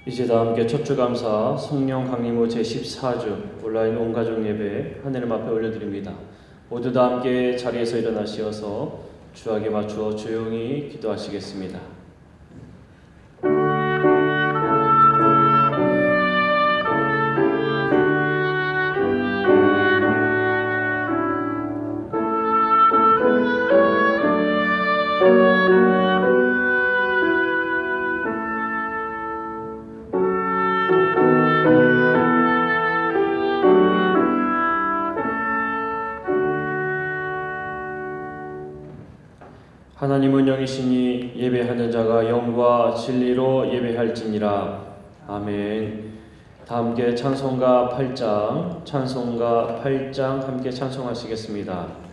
이제 다 함께 첫 주감사 성령 강림후 제14주 온라인 온가족 예배 하느님 앞에 올려드립니다. 모두 다 함께 자리에서 일어나시어서 주에게 맞추어 조용히 기도하시겠습니다. 하나님은 영이시니 예배하는 자가 영과 진리로 예배할지니라. 아멘. 다 함께 찬송가 8장 함께 찬송하시겠습니다.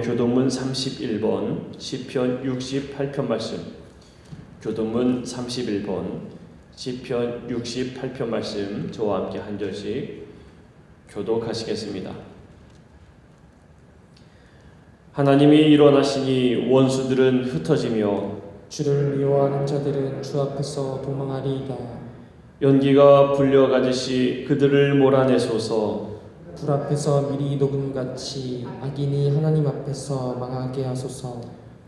교동문 31번 시편 68편 말씀, 교동문 31번 시편 68편 말씀 저와 함께 한 절씩 교독하시겠습니다. 하나님이 일어나시니 원수들은 흩어지며 주를 미워하는 자들은 주 앞에서 도망하리이다. 연기가 불려가듯이 그들을 몰아내소서. 불 앞에서 미리 녹음같이 악인이 하나님 앞에서 망하게 하소서.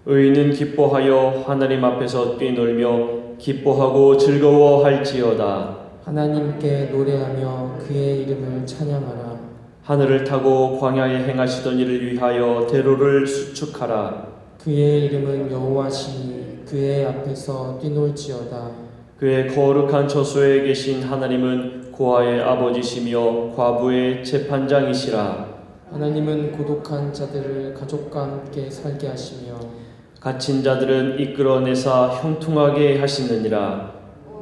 의인은 기뻐하여 하나님 앞에서 뛰놀며 기뻐하고 즐거워할지어다. 하나님께 노래하며 그의 이름을 찬양하라. 하늘을 타고 광야에 행하시던 일을 위하여 대로를 수축하라. 그의 이름은 여호와시니 그의 앞에서 뛰놀지어다. 그의 거룩한 저소에 계신 하나님은 고아의 아버지시며 과부의 재판장이시라. 하나님은 고독한 자들을 가족과 함께 살게 하시며 갇힌 자들은 이끌어내사 형통하게 하시느니라.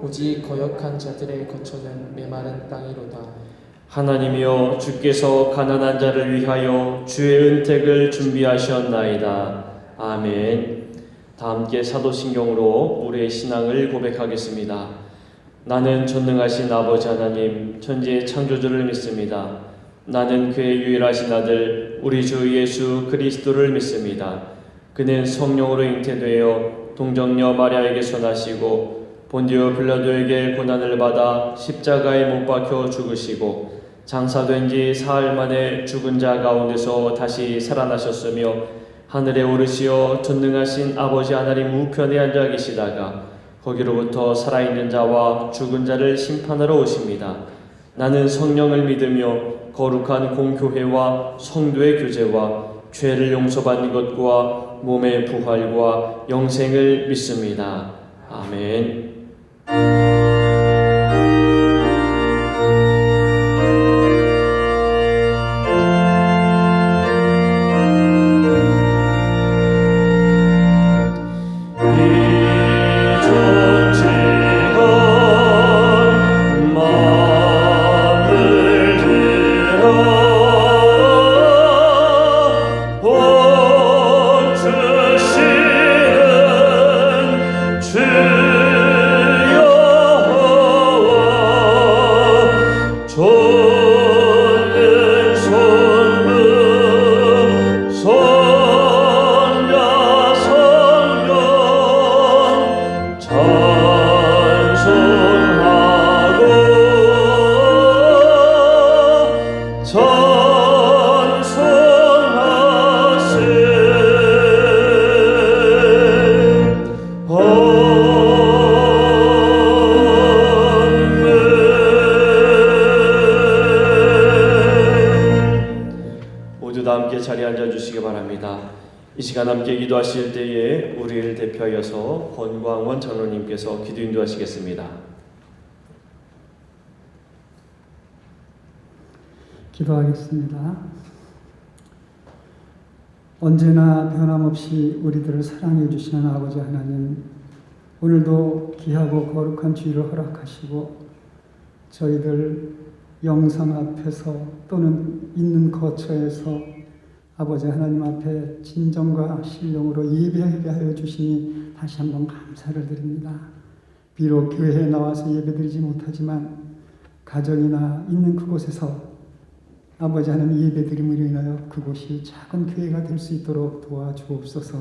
오직 거역한 자들의 거처는 메마른 땅이로다. 하나님이여 주께서 가난한 자를 위하여 주의 은택을 준비하셨나이다. 아멘. 다 함께 사도신경으로 우리의 신앙을 고백하겠습니다. 나는 전능하신 아버지 하나님 천지의 창조주를 믿습니다. 나는 그의 유일하신 아들 우리 주 예수 그리스도를 믿습니다. 그는 성령으로 잉태되어 동정녀 마리아에게서 나시고 본디오 빌라도에게 고난을 받아 십자가에 못 박혀 죽으시고 장사된 지 사흘 만에 죽은 자 가운데서 다시 살아나셨으며 하늘에 오르시어 전능하신 아버지 하나님 우편에 앉아 계시다가 거기로부터 살아있는 자와 죽은 자를 심판하러 오십니다. 나는 성령을 믿으며 거룩한 공교회와 성도의 교제와 죄를 용서받는 것과 몸의 부활과 영생을 믿습니다. 아멘. 이 시간 함께 기도하실 때에 우리를 대표하여서 권광원 장로님께서 기도 인도하시겠습니다. 기도하겠습니다. 언제나 변함없이 우리들을 사랑해 주시는 아버지 하나님, 오늘도 귀하고 거룩한 주일을 허락하시고 저희들 영상 앞에서 또는 있는 거처에서 아버지 하나님 앞에 진정과 신령으로 예배하게 하여 주시니 다시 한번 감사를 드립니다. 비록 교회에 나와서 예배드리지 못하지만 가정이나 있는 그곳에서 아버지 하나님 예배드림으로 인하여 그곳이 작은 교회가 될 수 있도록 도와주옵소서.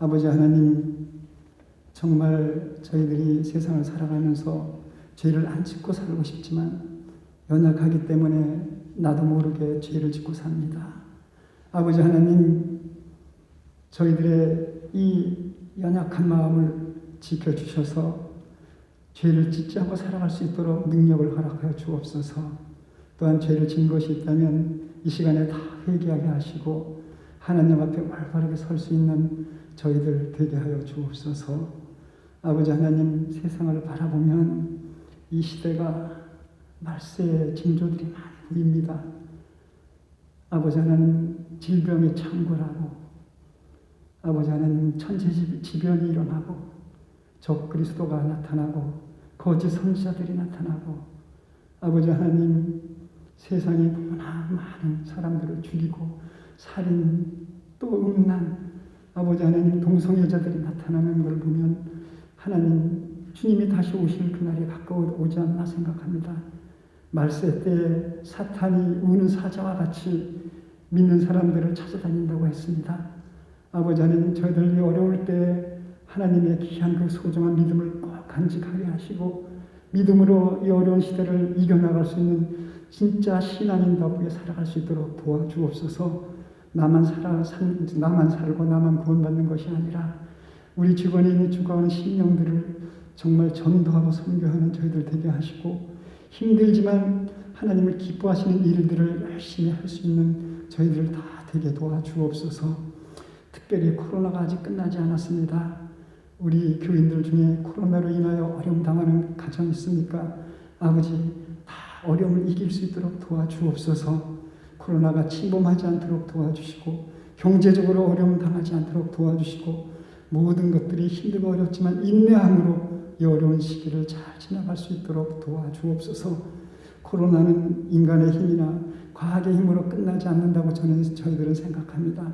아버지 하나님, 정말 저희들이 세상을 살아가면서 죄를 안 짓고 살고 싶지만 연약하기 때문에 나도 모르게 죄를 짓고 삽니다. 아버지 하나님, 저희들의 이 연약한 마음을 지켜주셔서 죄를 짓지 않고 살아갈 수 있도록 능력을 허락하여 주옵소서. 또한 죄를 지은 것이 있다면 이 시간에 다 회개하게 하시고 하나님 앞에 올바르게 설 수 있는 저희들 되게 하여 주옵소서. 아버지 하나님, 세상을 바라보면 이 시대가 말세의 징조들이 많이 보입니다. 아버지 하나님, 질병이 창궐하고 아버지 하나님, 천재지변이 일어나고 적그리스도가 나타나고 거짓 선지자들이 나타나고 아버지 하나님, 세상에 너무나 많은 사람들을 죽이고 살인 또 음란 아버지 하나님, 동성애자들이 나타나는 걸 보면 하나님, 주님이 다시 오실 그날이 가까워오지 않나 생각합니다. 말세 때 사탄이 우는 사자와 같이 믿는 사람들을 찾아다닌다고 했습니다. 아버지 하나님, 저희들이 어려울 때 하나님의 귀한 그 소중한 믿음을 꼭 간직하게 하시고 믿음으로 이 어려운 시대를 이겨나갈 수 있는 진짜 신앙인답게 살아갈 수 있도록 도와주옵소서. 나만 살고 나만 구원받는 것이 아니라 우리 주변에 있는 죽어가는 심령들을 정말 전도하고 선교하는 저희들 되게 하시고, 힘들지만 하나님을 기뻐하시는 일들을 열심히 할 수 있는 저희들 다 되게 도와주옵소서. 특별히 코로나가 아직 끝나지 않았습니다. 우리 교인들 중에 코로나로 인하여 어려움 당하는 가정 있습니까? 아버지, 다 어려움을 이길 수 있도록 도와주옵소서. 코로나가 침범하지 않도록 도와주시고, 경제적으로 어려움 당하지 않도록 도와주시고, 모든 것들이 힘들고 어렵지만 인내함으로 이 어려운 시기를 잘 지나갈 수 있도록 도와주옵소서. 코로나는 인간의 힘이나 과학의 힘으로 끝나지 않는다고 저희들은 생각합니다.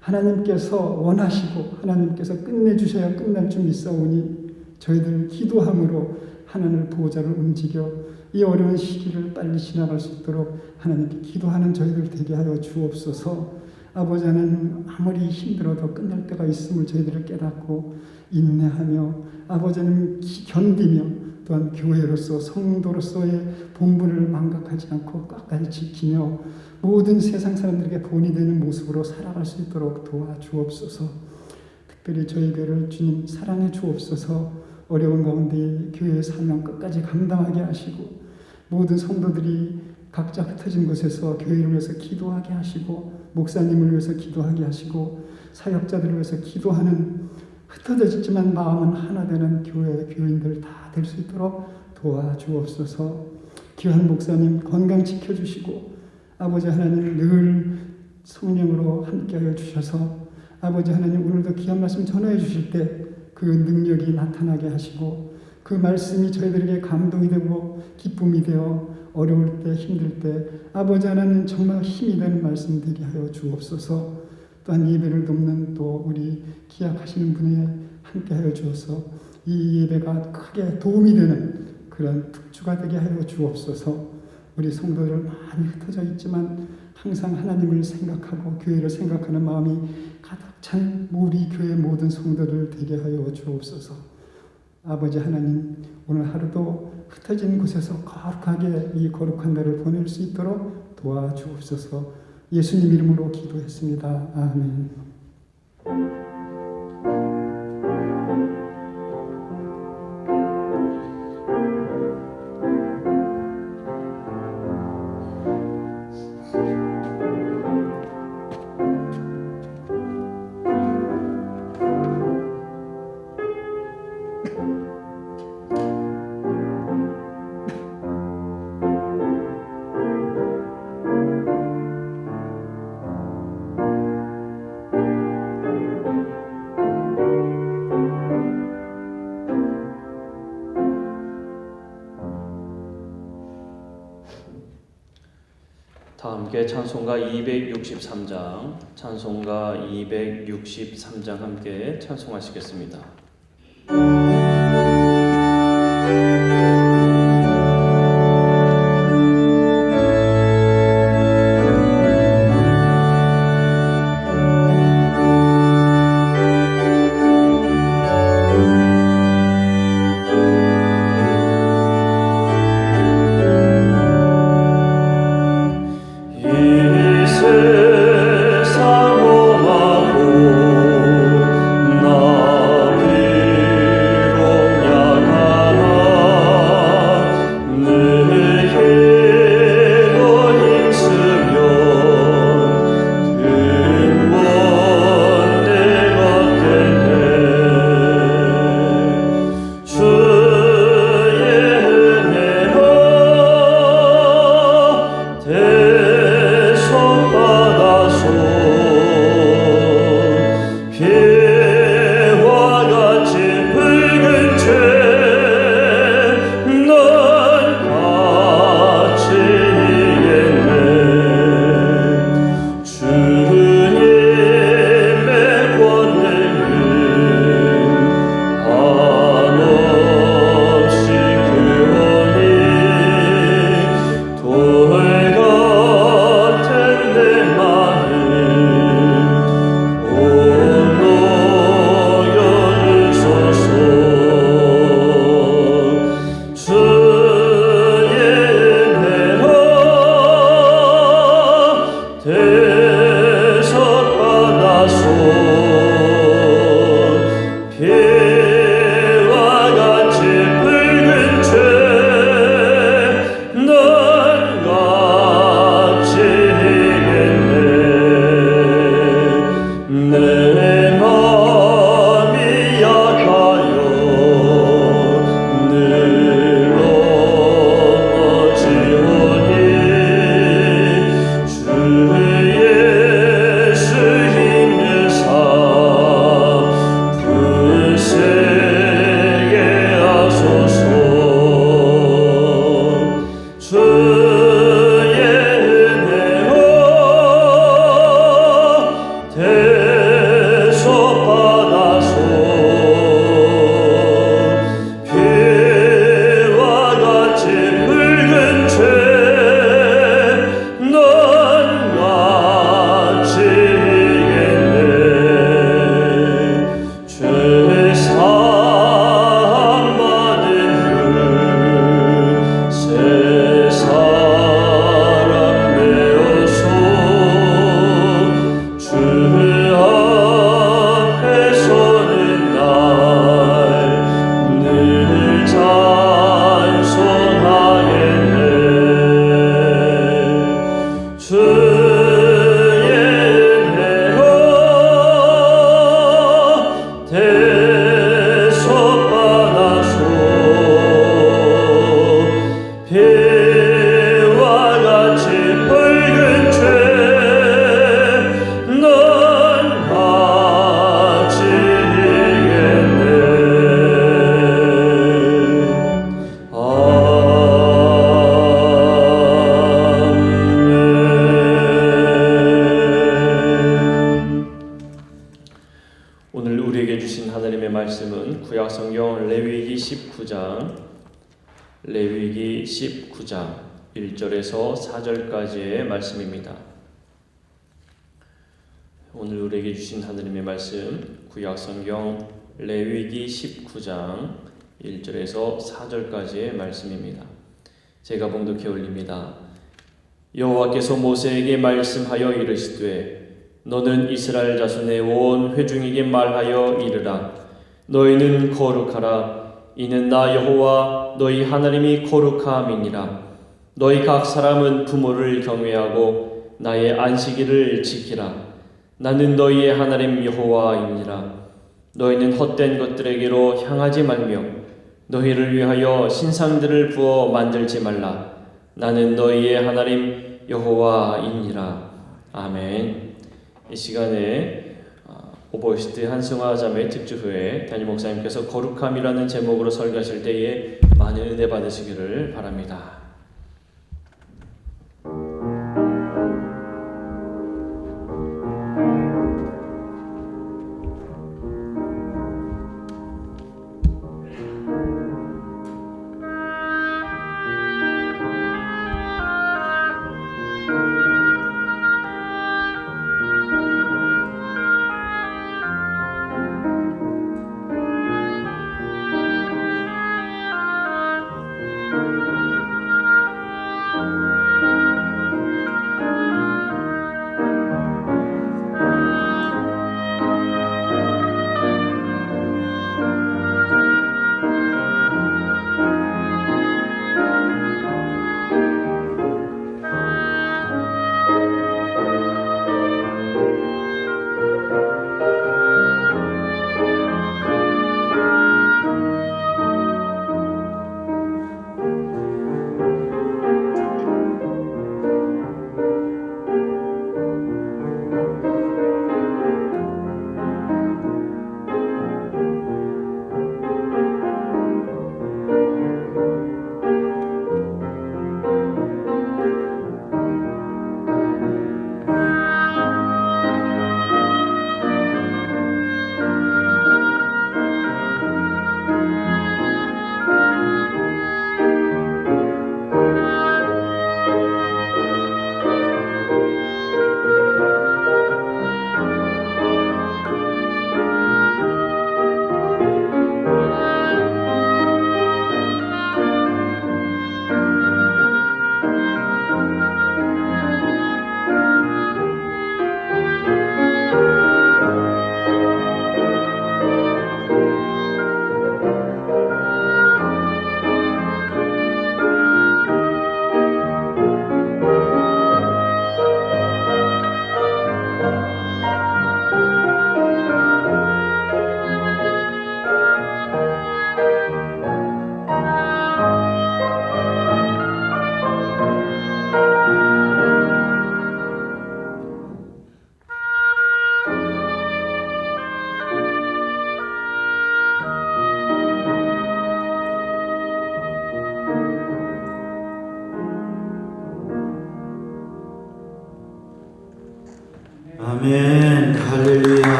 하나님께서 원하시고 하나님께서 끝내주셔야 끝날 줄 믿사오니 저희들 기도함으로 하나님의 보호자를 움직여 이 어려운 시기를 빨리 지나갈 수 있도록 하나님께 기도하는 저희들 되게 하여 주옵소서. 아버지 하나님, 아무리 힘들어도 끝날 때가 있음을 저희들을 깨닫고 인내하며 아버지 하나님 견디며 또한 교회로서 성도로서의 본분을 망각하지 않고 끝까지 지키며 모든 세상 사람들에게 본이 되는 모습으로 살아갈 수 있도록 도와주옵소서. 특별히 저희 교회를 주님 사랑해 주옵소서. 어려운 가운데 교회의 사명 끝까지 감당하게 하시고 모든 성도들이 각자 흩어진 곳에서 교회를 위해서 기도하게 하시고 목사님을 위해서 기도하게 하시고 사역자들을 위해서 기도하는 흩어졌지만 마음은 하나 되는 교회 교인들 다 될 수 있도록 도와주옵소서. 귀한 목사님 건강 지켜주시고 아버지 하나님 늘 성령으로 함께하여 주셔서 아버지 하나님 오늘도 귀한 말씀 전해 주실 때 그 능력이 나타나게 하시고 그 말씀이 저희들에게 감동이 되고 기쁨이 되어 어려울 때 힘들 때 아버지 하나님 정말 힘이 되는 말씀 되게 하여 주옵소서. 또한 예배를 돕는 또 우리 기약하시는 분에 함께하여 주어서 이 예배가 크게 도움이 되는 그런 특주가 되게 하여 주옵소서. 우리 성도들 많이 흩어져 있지만 항상 하나님을 생각하고 교회를 생각하는 마음이 가득 찬 우리 교회 모든 성도들 되게 하여 주옵소서. 아버지 하나님, 오늘 하루도 흩어진 곳에서 거룩하게 이 거룩한 날을 보낼 수 있도록 도와주옵소서. 예수님 이름으로 기도했습니다. 아멘. 다 함께 찬송가 263장 함께 찬송하시겠습니다. 세상 오마고 나비 내 마음이 약하여 늘 넘어지오니 주 예수 힘내사 굳세게 하소서. 주의 은혜로 대속받아서 피와 같이 붉은 죄 넌 가지겠네. 죄 사함 받은 후 새 사람 되어서 주 앞에 서는 날 늘 찬송하겠네. 주의 은혜로 대속받아서 피와 같이 붉은 죄 넌 가지겠네. 아멘. 오늘 우리에게 주신 하나님의 말씀은 구약성경 레위기 19장 1절에서 4절까지의 말씀입니다. 오늘 우리에게 주신 하나님의 말씀 구약성경 레위기 19장 1절에서 4절까지의 말씀입니다. 제가 봉독해 올립니다. 여호와께서 모세에게 말씀하여 이르시되 너는 이스라엘 자손의 온 회중에게 말하여 이르라. 너희는 거룩하라. 이는 나 여호와 너희 하나님이 거룩함이니라. 너희 각 사람은 부모를 경외하고 나의 안식일을 지키라. 나는 너희의 하나님 여호와이니라. 너희는 헛된 것들에게로 향하지 말며 너희를 위하여 신상들을 부어 만들지 말라. 나는 너희의 하나님 여호와이니라. 아멘. 이 시간에 오버시트 한승화 자매 특주 후에 담임 목사님께서 거룩함이라는 제목으로 설교하실 때에 많은 은혜 받으시기를 바랍니다.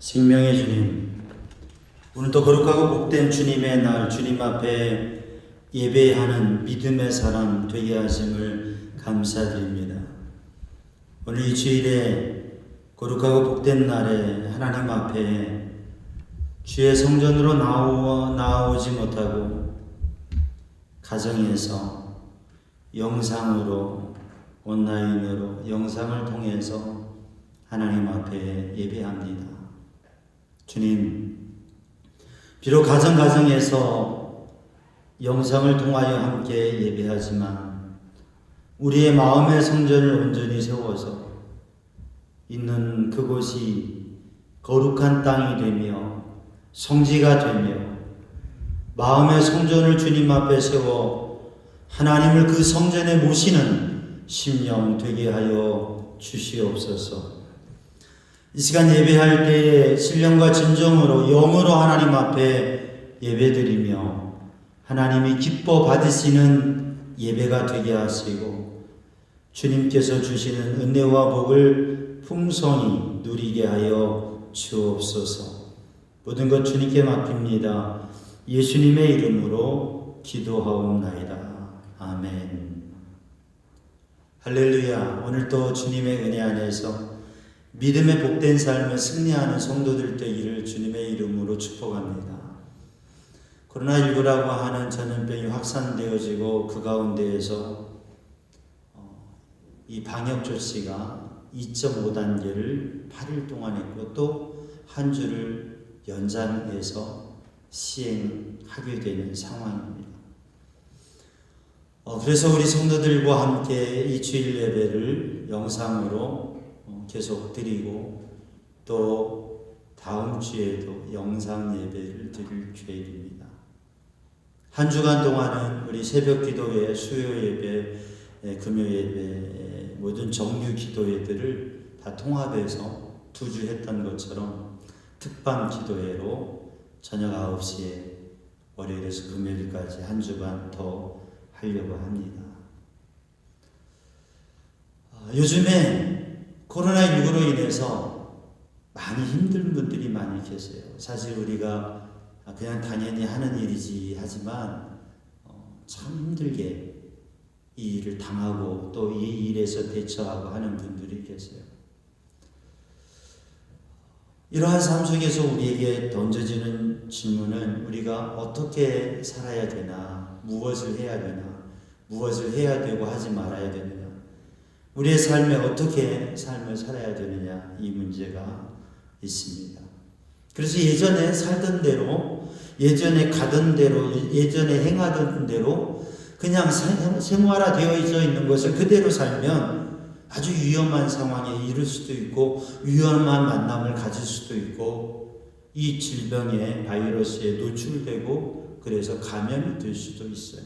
생명의 주님, 오늘도 거룩하고 복된 주님의 날, 주님 앞에 예배하는 믿음의 사람 되게 하심을 감사드립니다. 오늘 이 주일에 거룩하고 복된 날에 하나님 앞에 주의 성전으로 나오지 못하고 가정에서 영상으로, 온라인으로 영상을 통해서 하나님 앞에 예배합니다. 주님, 비록 가정에서 영상을 통하여 함께 예배하지만 우리의 마음의 성전을 온전히 세워서 있는 그곳이 거룩한 땅이 되며 성지가 되며 마음의 성전을 주님 앞에 세워 하나님을 그 성전에 모시는 심령 되게 하여 주시옵소서. 이 시간 예배할 때에 신령과 진정으로 영으로 하나님 앞에 예배드리며 하나님이 기뻐 받으시는 예배가 되게 하시고 주님께서 주시는 은혜와 복을 풍성히 누리게 하여 주옵소서. 모든 것 주님께 맡깁니다. 예수님의 이름으로 기도하옵나이다. 아멘. 할렐루야. 오늘도 주님의 은혜 안에서 믿음의 복된 삶을 승리하는 성도들 되기를 주님의 이름으로 축복합니다. 코로나19라고 하는 전염병이 확산되어지고 그 가운데에서 이 방역 조치가 2.5단계를 8일 동안 했고 또 한 주를 연장해서 시행하게 되는 상황입니다. 그래서 우리 성도들과 함께 이 주일 예배를 영상으로 계속 드리고 또 다음 주에도 영상 예배를 드릴 계획입니다. 한 주간 동안은 우리 새벽 기도회, 수요 예배, 금요 예배, 모든 정규 기도 예배를 다 통합해서 2주 했던 것처럼 특방 기도회로 저녁 9시에 월요일에서 금요일까지 한 주간 더 하려고 합니다. 요즘에 코로나19로 인해서 많이 힘든 분들이 많이 계세요. 사실 우리가 그냥 당연히 하는 일이지 하지만 참 힘들게 이 일을 당하고 또 이 일에서 대처하고 하는 분들이 계세요. 이러한 삶 속에서 우리에게 던져지는 질문은 우리가 어떻게 살아야 되나, 무엇을 해야 되나, 무엇을 해야 되고 하지 말아야 되느냐, 우리의 삶에 어떻게 삶을 살아야 되느냐, 이 문제가 있습니다. 그래서 예전에 살던 대로, 예전에 가던 대로, 예전에 행하던 대로 그냥 생활화되어 있는 것을 그대로 살면 아주 위험한 상황에 이를 수도 있고 위험한 만남을 가질 수도 있고 이 질병의 바이러스에 노출되고 그래서 감염이 될 수도 있어요.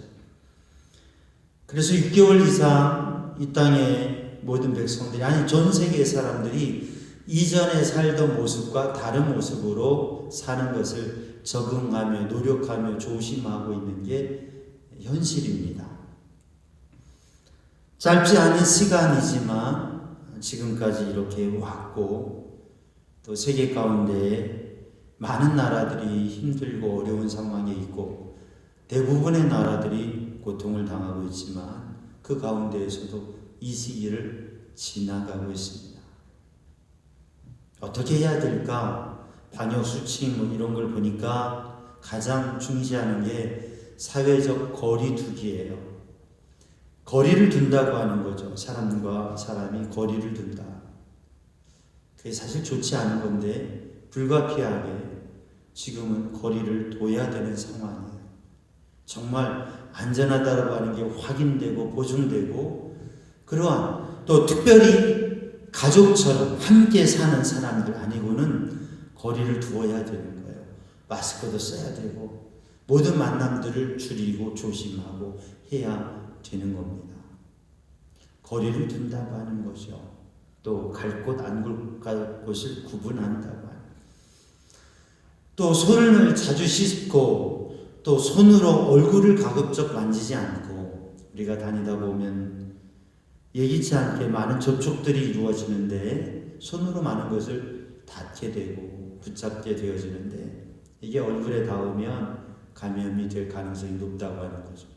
그래서 6개월 이상 이 땅의 모든 백성들이, 아니 전 세계 사람들이 이전에 살던 모습과 다른 모습으로 사는 것을 적응하며 노력하며 조심하고 있는 게 현실입니다. 짧지 않은 시간이지만 지금까지 이렇게 왔고 또 세계 가운데 많은 나라들이 힘들고 어려운 상황에 있고 대부분의 나라들이 고통을 당하고 있지만 그 가운데에서도 이 시기를 지나가고 있습니다. 어떻게 해야 될까? 방역 수칙 이런 걸 보니까 가장 중시하는 게 사회적 거리 두기예요. 거리를 둔다고 하는 거죠. 사람과 사람이 거리를 둔다. 그게 사실 좋지 않은 건데 불가피하게 지금은 거리를 둬야 되는 상황이에요. 정말 안전하다고 하는 게 확인되고 보증되고 그러한 또 특별히 가족처럼 함께 사는 사람들 아니고는 거리를 두어야 되는 거예요. 마스크도 써야 되고 모든 만남들을 줄이고 조심하고 해야 되는 겁니다. 거리를 둔다고 하는 것이요. 또 갈 곳 안 갈 곳을 구분한다고 하는. 또 손을 자주 씻고 또 손으로 얼굴을 가급적 만지지 않고 우리가 다니다 보면 예기치 않게 많은 접촉들이 이루어지는데 손으로 많은 것을 닿게 되고 붙잡게 되어지는데 이게 얼굴에 닿으면 감염이 될 가능성이 높다고 하는 거죠.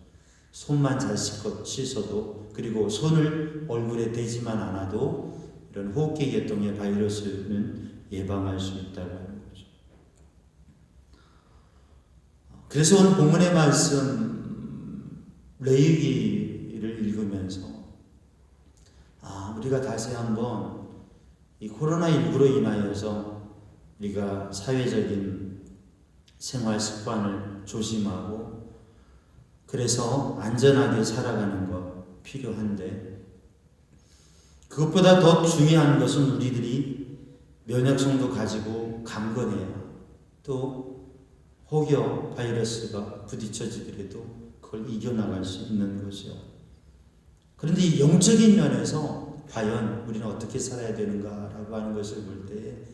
손만 잘 씻어도 그리고 손을 얼굴에 대지만 않아도 이런 호흡기 계통의 바이러스는 예방할 수 있다고 하는 거죠. 그래서 오늘 본문의 말씀 레위기를 읽으면서 우리가 다시 한번 이 코로나19로 인하여서 우리가 사회적인 생활 습관을 조심하고 그래서 안전하게 살아가는 것 필요한데 그것보다 더 중요한 것은 우리들이 면역성도 가지고 강건해야 또 혹여 바이러스가 부딪혀지더라도 그걸 이겨나갈 수 있는 거죠. 그런데 이 영적인 면에서 과연 우리는 어떻게 살아야 되는가라고 하는 것을 볼 때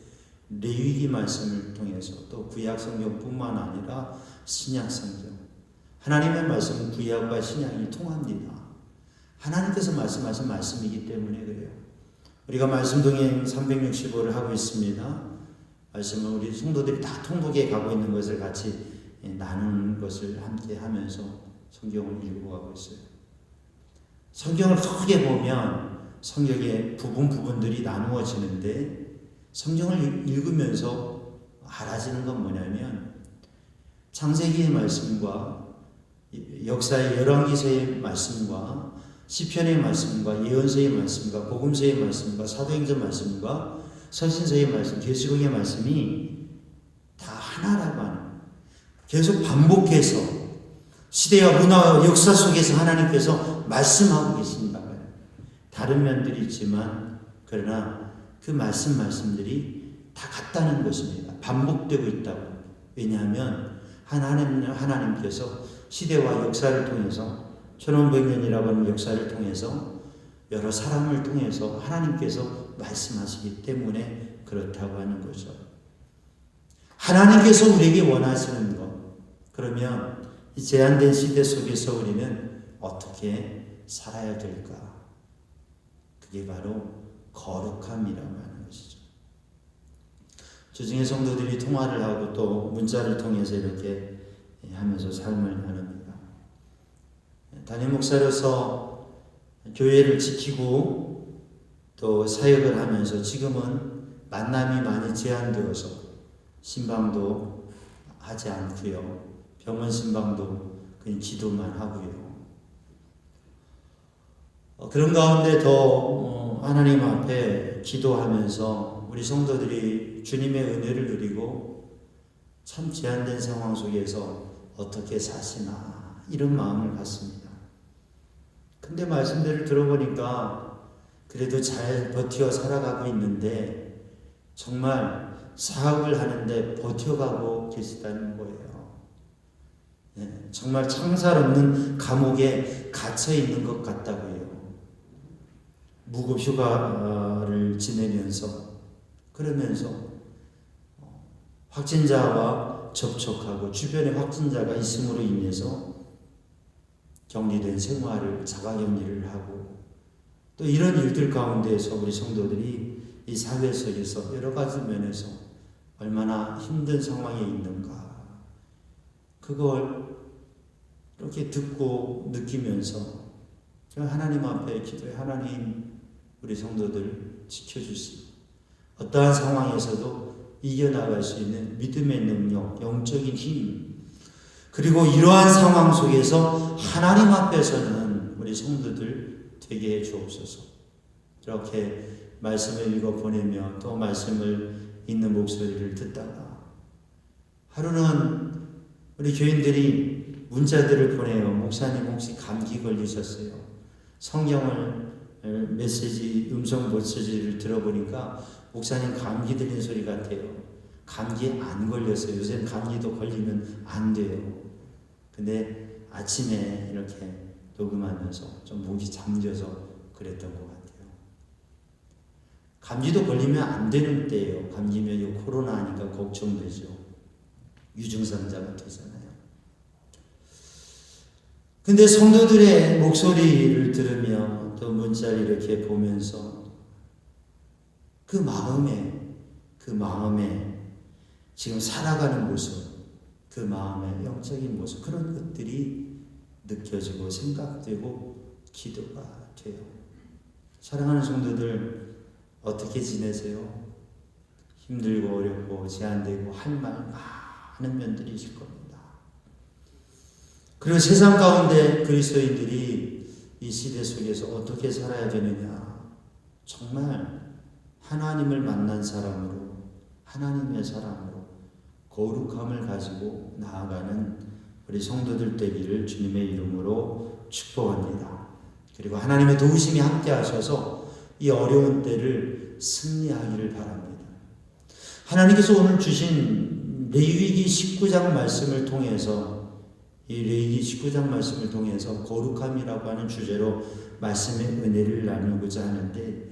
레위기 말씀을 통해서 또 구약 성경뿐만 아니라 신약 성경 하나님의 말씀은 구약과 신약이 통합니다. 하나님께서 말씀하신 말씀이기 때문에 그래요. 우리가 말씀 동행 365를 하고 있습니다. 말씀은 우리 성도들이 다 통독에 가고 있는 것을 같이 나누는 것을 함께 하면서 성경을 읽어가고 있어요. 성경을 크게 보면 성경의 부분들이 나누어지는데 성경을 읽으면서 알아지는 건 뭐냐면 창세기의 말씀과 역사의 열왕기서의 말씀과 시편의 말씀과 예언서의 말씀과 복음서의 말씀과 사도행전 말씀과 서신서의 말씀, 계시록의 말씀이 다 하나라고 하는 거예요. 계속 반복해서 시대와 문화와 역사 속에서 하나님께서 말씀하고 계신다. 다른 면들이 있지만 그러나 그 말씀들이 다 같다는 것입니다. 반복되고 있다고. 왜냐하면 하나님께서 시대와 역사를 통해서 1500년이라고 하는 역사를 통해서 여러 사람을 통해서 하나님께서 말씀하시기 때문에 그렇다고 하는 거죠. 하나님께서 우리에게 원하시는 것 그러면 이 제한된 시대 속에서 우리는 어떻게 살아야 될까? 그게 바로 거룩함이라고 하는 것이죠. 주중에 성도들이 통화를 하고 또 문자를 통해서 이렇게 하면서 삶을 나눕니다. 담임 목사로서 교회를 지키고 또 사역을 하면서 지금은 만남이 많이 제한되어서 신방도 하지 않고요. 병원 신방도 그냥 기도만 하고요. 그런 가운데 더 하나님 앞에 기도하면서 우리 성도들이 주님의 은혜를 누리고 참 제한된 상황 속에서 어떻게 사시나 이런 마음을 갖습니다. 근데 말씀들을 들어보니까 그래도 잘 버티어 살아가고 있는데 정말 사업을 하는데 버텨가고 계시다는 거예요. 네, 정말 창살 없는 감옥에 갇혀 있는 것 같다고 해요. 무급 휴가를 지내면서 그러면서 확진자와 접촉하고 주변에 확진자가 있음으로 인해서 격리된 생활을 자가격리를 하고 또 이런 일들 가운데에서 우리 성도들이 이 사회 속에서 여러 가지 면에서 얼마나 힘든 상황에 있는가 그걸 이렇게 듣고 느끼면서 하나님 앞에 기도해 하나님 우리 성도들 지켜주시고 어떠한 상황에서도 이겨나갈 수 있는 믿음의 능력, 영적인 힘 그리고 이러한 상황 속에서 하나님 앞에서는 우리 성도들 되게 해 주옵소서. 이렇게 말씀을 읽어보내며 또 말씀을 읽는 목소리를 듣다가 하루는 우리 교인들이 문자들을 보내요. 목사님 혹시 감기 걸리셨어요? 성경을 메시지 음성 메시지를 들어보니까 목사님 감기 들린 소리 같아요. 감기에 안 걸렸어요. 요새는 감기도 걸리면 안 돼요. 근데 아침에 이렇게 녹음하면서 좀 목이 잠겨서 그랬던 것 같아요. 감기도 걸리면 안 되는 때예요. 감기면 이 코로나 하니까 걱정되죠. 유증상자가 되잖아요. 근데 성도들의 목소리를 들으며 또 문자를 이렇게 보면서 그 마음에 그 마음에 지금 살아가는 모습, 그 마음의 영적인 모습, 그런 것들이 느껴지고 생각되고 기도가 돼요. 사랑하는 성도들, 어떻게 지내세요? 힘들고 어렵고 제한되고 할 말 많은 면들이 있을 겁니다. 그리고 세상 가운데 그리스도인들이 이 시대 속에서 어떻게 살아야 되느냐, 정말 하나님을 만난 사람으로, 하나님의 사람으로 거룩함을 가지고 나아가는 우리 성도들 되기를 주님의 이름으로 축복합니다. 그리고 하나님의 도우심이 함께 하셔서 이 어려운 때를 승리하기를 바랍니다. 하나님께서 오늘 주신 레위기 19장 말씀을 통해서, 이 레위기 19장 말씀을 통해서 거룩함이라고 하는 주제로 말씀의 은혜를 나누고자 하는데,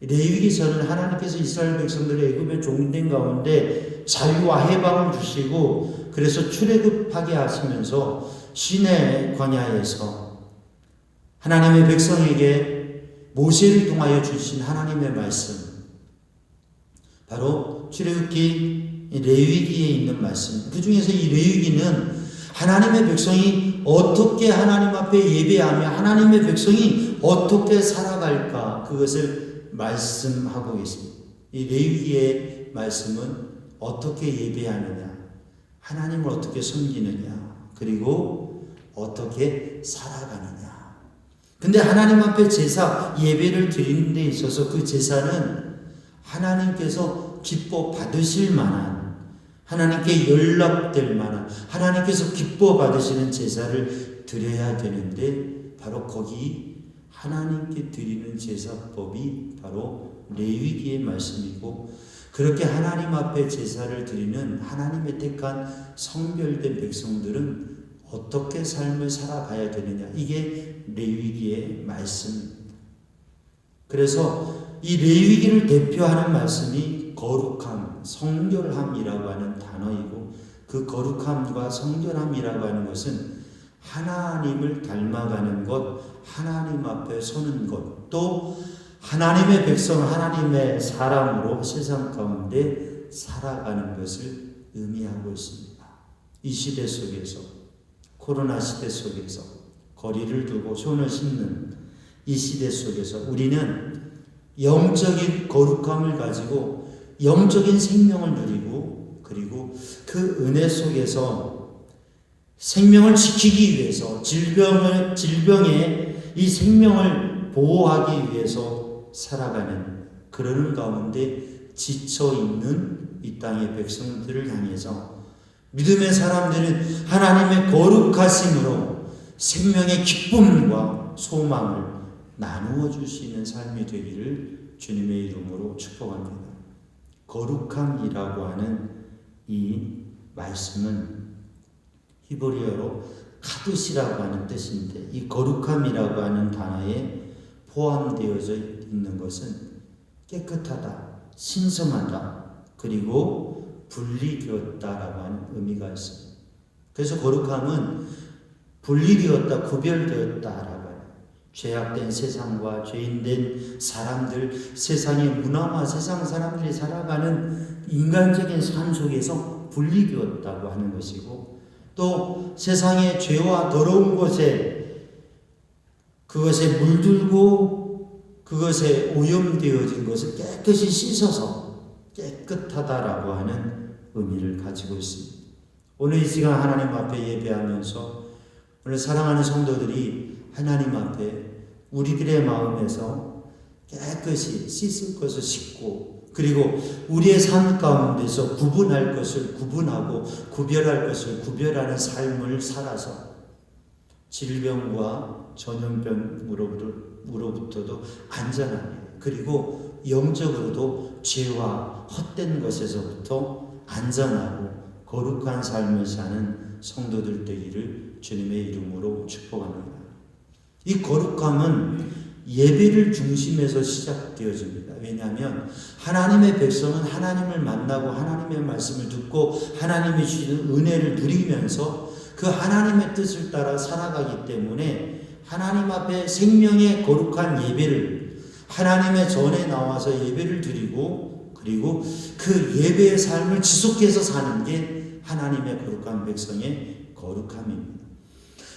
레위기서는 하나님께서 이스라엘 백성들의 애굽의 종된 가운데 자유와 해방을 주시고, 그래서 출애굽하게 하시면서 시내 광야에서 하나님의 백성에게 모세를 통하여 주신 하나님의 말씀, 바로 출애굽기 레위기에 있는 말씀, 그 중에서 이 레위기는 하나님의 백성이 어떻게 하나님 앞에 예배하며 하나님의 백성이 어떻게 살아갈까, 그것을 말씀하고 있습니다. 이 레위기의 말씀은 어떻게 예배하느냐, 하나님을 어떻게 섬기느냐, 그리고 어떻게 살아가느냐. 근데 하나님 앞에 제사, 예배를 드리는 데 있어서 그 제사는 하나님께서 기뻐 받으실 만한, 하나님께 연락될 만한, 하나님께서 기뻐 받으시는 제사를 드려야 되는데, 바로 거기 하나님께 드리는 제사법이 바로 레위기의 말씀이고, 그렇게 하나님 앞에 제사를 드리는 하나님의 택한 성별된 백성들은 어떻게 삶을 살아가야 되느냐, 이게 레위기의 말씀입니다. 그래서 이 레위기를 대표하는 말씀이 거룩함, 성결함이라고 하는 단어이고, 그 거룩함과 성결함이라고 하는 것은 하나님을 닮아가는 것, 하나님 앞에 서는 것, 또 하나님의 백성, 하나님의 사람으로 세상 가운데 살아가는 것을 의미하고 있습니다. 이 시대 속에서, 코로나 시대 속에서 거리를 두고 손을 씻는 이 시대 속에서 우리는 영적인 거룩함을 가지고 영적인 생명을 누리고, 그리고 그 은혜 속에서 생명을 지키기 위해서, 질병의 이 생명을 보호하기 위해서 살아가는, 그러는 가운데 지쳐있는 이 땅의 백성들을 향해서 믿음의 사람들은 하나님의 거룩하심으로 생명의 기쁨과 소망을 나누어 주시는 삶이 되기를 주님의 이름으로 축복합니다. 거룩함이라고 하는 이 말씀은 히브리어로 카두시라고 하는 뜻인데, 이 거룩함이라고 하는 단어에 포함되어져 있는 것은 깨끗하다, 신성하다, 그리고 분리되었다라고 하는 의미가 있습니다. 그래서 거룩함은 분리되었다, 구별되었다라고 하는, 죄악된 세상과 죄인된 사람들, 세상의 문화와 세상 사람들이 살아가는 인간적인 삶 속에서 분리되었다고 하는 것이고, 또 세상의 죄와 더러운 곳에, 그것에 물들고 그것에 오염되어진 것을 깨끗이 씻어서 깨끗하다라고 하는 의미를 가지고 있습니다. 오늘 이 시간 하나님 앞에 예배하면서 오늘 사랑하는 성도들이 하나님 앞에 우리들의 마음에서 깨끗이 씻을 것을 씻고, 그리고 우리의 삶 가운데서 구분할 것을 구분하고 구별할 것을 구별하는 삶을 살아서 질병과 전염병으로부터도 안전하게, 그리고 영적으로도 죄와 헛된 것에서부터 안전하고 거룩한 삶을 사는 성도들 되기를 주님의 이름으로 축복합니다. 이 거룩함은 예배를 중심에서 시작되어집니다. 왜냐하면 하나님의 백성은 하나님을 만나고 하나님의 말씀을 듣고 하나님이 주시는 은혜를 누리면서 그 하나님의 뜻을 따라 살아가기 때문에 하나님 앞에 생명의 거룩한 예배를, 하나님의 전에 나와서 예배를 드리고, 그리고 그 예배의 삶을 지속해서 사는 게 하나님의 거룩한 백성의 거룩함입니다.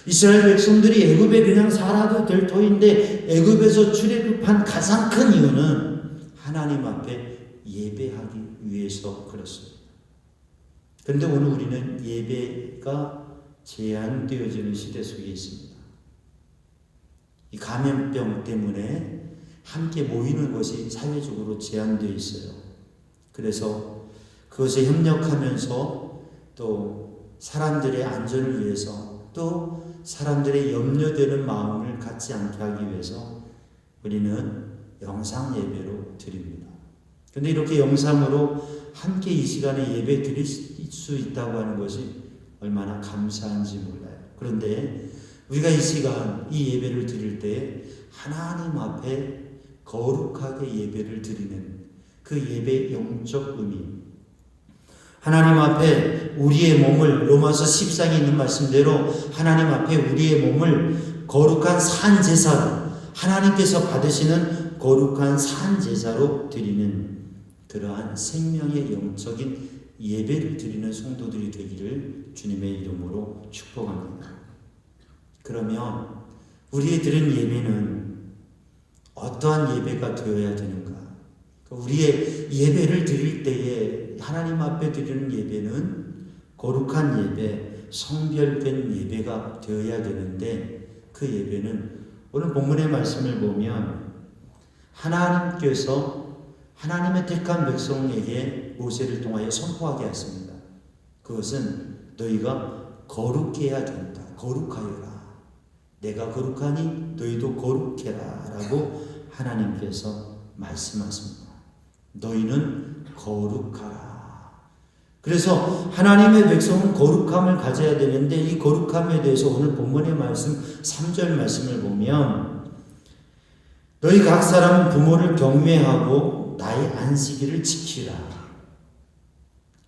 이스라엘 백성들이 애굽에 그냥 살아도 될 터인데 애굽에서 출애굽한 가장 큰 이유는 하나님 앞에 예배하기 위해서 그렇습니다. 그런데 오늘 우리는 예배가 제한되어지는 시대 속에 있습니다. 이 감염병 때문에 함께 모이는 것이 사회적으로 제한되어 있어요. 그래서 그것에 협력하면서 또 사람들의 안전을 위해서 또 사람들의 염려되는 마음을 갖지 않게 하기 위해서 우리는 영상 예배로 드립니다. 그런데 이렇게 영상으로 함께 이 시간에 예배 드릴 수 있다고 하는 것이 얼마나 감사한지 몰라요. 그런데 우리가 이 시간 이 예배를 드릴 때 하나님 앞에 거룩하게 예배를 드리는 그 예배의 영적 의미, 하나님 앞에 우리의 몸을 로마서 10장에 있는 말씀대로 하나님 앞에 우리의 몸을 거룩한 산제사로 하나님께서 받으시는 거룩한 산제사로 드리는 그러한 생명의 영적인 예배를 드리는 성도들이 되기를 주님의 이름으로 축복합니다. 그러면 우리의 드린 예배는 어떠한 예배가 되어야 되는가? 우리의 예배를 드릴 때에 하나님 앞에 드리는 예배는 거룩한 예배, 성별된 예배가 되어야 되는데 그 예배는 오늘 본문의 말씀을 보면 하나님께서 하나님의 택한 백성에게 모세를 통하여 선포하게 했습니다. 그것은 너희가 거룩해야 된다. 거룩하여라. 내가 거룩하니 너희도 거룩해라 라고 하나님께서 말씀하십니다. 너희는 거룩하라. 그래서 하나님의 백성은 거룩함을 가져야 되는데 이 거룩함에 대해서 오늘 본문의 말씀 3절 말씀을 보면 너희 각 사람은 부모를 경외하고 나의 안식일을 지키라.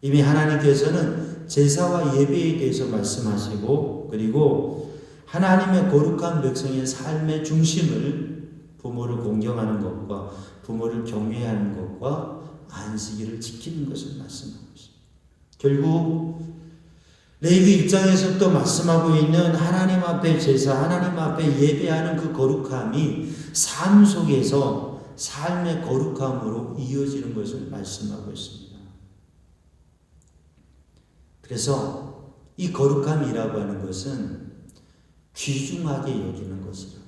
이미 하나님께서는 제사와 예배에 대해서 말씀하시고 그리고 하나님의 거룩한 백성의 삶의 중심을 부모를 공경하는 것과 부모를 경외하는 것과 안식일을 지키는 것을 말씀하고 있습니다. 결국 레위기 1장에서 또 말씀하고 있는 하나님 앞에 제사, 하나님 앞에 예배하는 그 거룩함이 삶 속에서 삶의 거룩함으로 이어지는 것을 말씀하고 있습니다. 그래서 이 거룩함이라고 하는 것은 귀중하게 여기는 것이라고.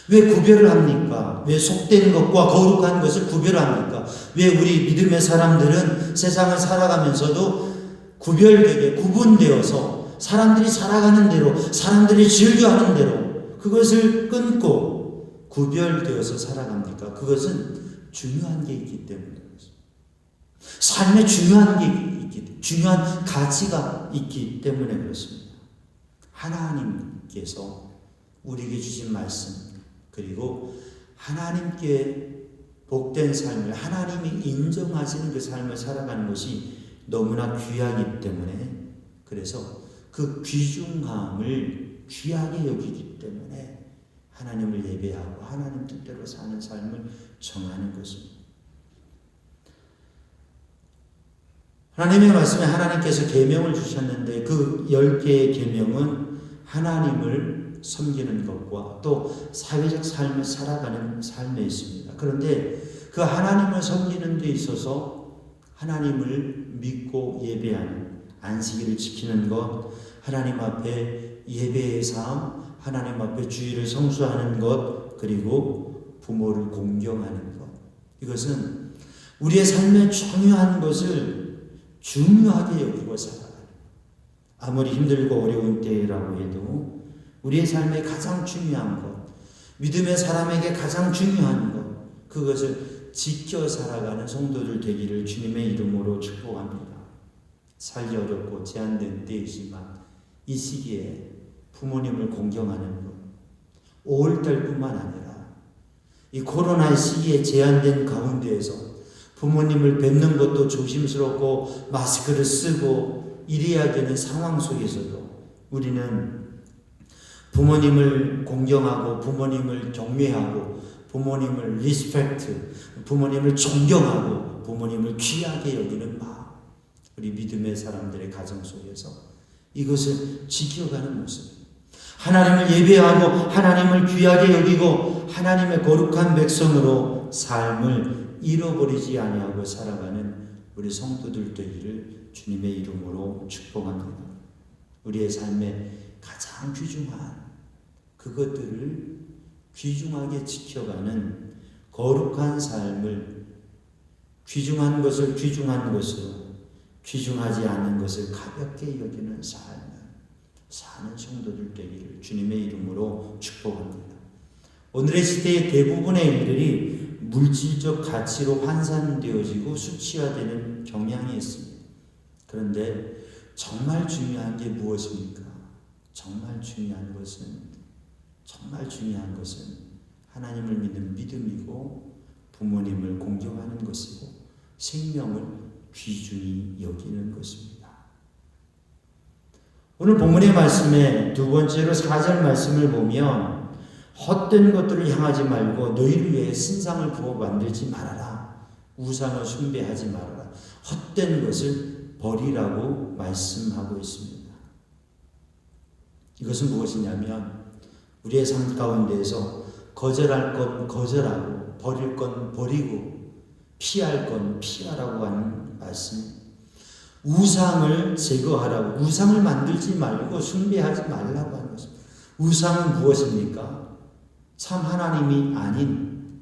왜 구별을 합니까? 왜 속된 것과 거룩한 것을 구별합니까? 왜 우리 믿음의 사람들은 세상을 살아가면서도 구별되게 구분되어서 사람들이 살아가는 대로 사람들이 즐겨하는 대로 그것을 끊고 구별되어서 살아갑니까? 그것은 중요한 게 있기 때문에 삶에 중요한 게 있기 때문에 중요한 가치가 있기 때문에 그렇습니다. 하나님께서 우리에게 주신 말씀 그리고 하나님께 복된 삶을 하나님이 인정하시는 그 삶을 살아가는 것이 너무나 귀하기 때문에 그래서 그 귀중함을 귀하게 여기기 때문에 하나님을 예배하고 하나님 뜻대로 사는 삶을 정하는 것입니다. 하나님의 말씀에 하나님께서 계명을 주셨는데 그 10개의 계명은 하나님을 섬기는 것과 또 사회적 삶을 살아가는 삶에 있습니다. 그런데 그 하나님을 섬기는 데 있어서 하나님을 믿고 예배하는 안식일을 지키는 것, 하나님 앞에 예배의 삶, 하나님 앞에 주일을 성수하는 것, 그리고 부모를 공경하는 것. 이것은 우리의 삶에 중요한 것을 중요하게 여기고 살아가는 아무리 힘들고 어려운 때라고 해도 우리의 삶에 가장 중요한 것, 믿음의 사람에게 가장 중요한 것, 그것을 지켜 살아가는 성도들 되기를 주님의 이름으로 축복합니다. 살기 어렵고 제한된 때이지만 이 시기에 부모님을 공경하는 것, 5월달뿐만 아니라 이 코로나 시기에 제한된 가운데에서 부모님을 뵙는 것도 조심스럽고 마스크를 쓰고 이래야 되는 상황 속에서도 우리는 부모님을 공경하고 부모님을 경외하고 부모님을 리스펙트, 부모님을 존경하고 부모님을 귀하게 여기는 마음, 우리 믿음의 사람들의 가정 속에서 이것을 지켜가는 모습, 하나님을 예배하고 하나님을 귀하게 여기고 하나님의 거룩한 백성으로 삶을 잃어버리지 아니하고 살아가는 우리 성도들 되기를 주님의 이름으로 축복합니다. 우리의 삶에 가장 귀중한 그것들을 귀중하게 지켜가는 거룩한 삶을, 귀중한 것을 귀중한 것으로, 귀중하지 않은 것을 가볍게 여기는 삶을 사는 성도들 되기를 주님의 이름으로 축복합니다. 오늘의 시대의 대부분의 일들이 물질적 가치로 환산되어지고 수치화되는 경향이 있습니다. 그런데 정말 중요한 게 무엇입니까? 정말 중요한 것은 하나님을 믿는 믿음이고 부모님을 공경하는 것이고 생명을 귀중히 여기는 것입니다. 오늘 본문의 말씀에 두 번째로 4절 말씀을 보면 헛된 것들을 향하지 말고 너희를 위해 신상을 부어 만들지 말아라. 우상을 숭배하지 말아라. 헛된 것을 버리라고 말씀하고 있습니다. 이것은 무엇이냐면 우리의 삶 가운데에서 거절할 건 거절하고 버릴 건 버리고 피할 건 피하라고 하는 말씀. 우상을 제거하라고, 우상을 만들지 말고 숭배하지 말라고 하는 것입니다. 우상은 무엇입니까? 참 하나님이 아닌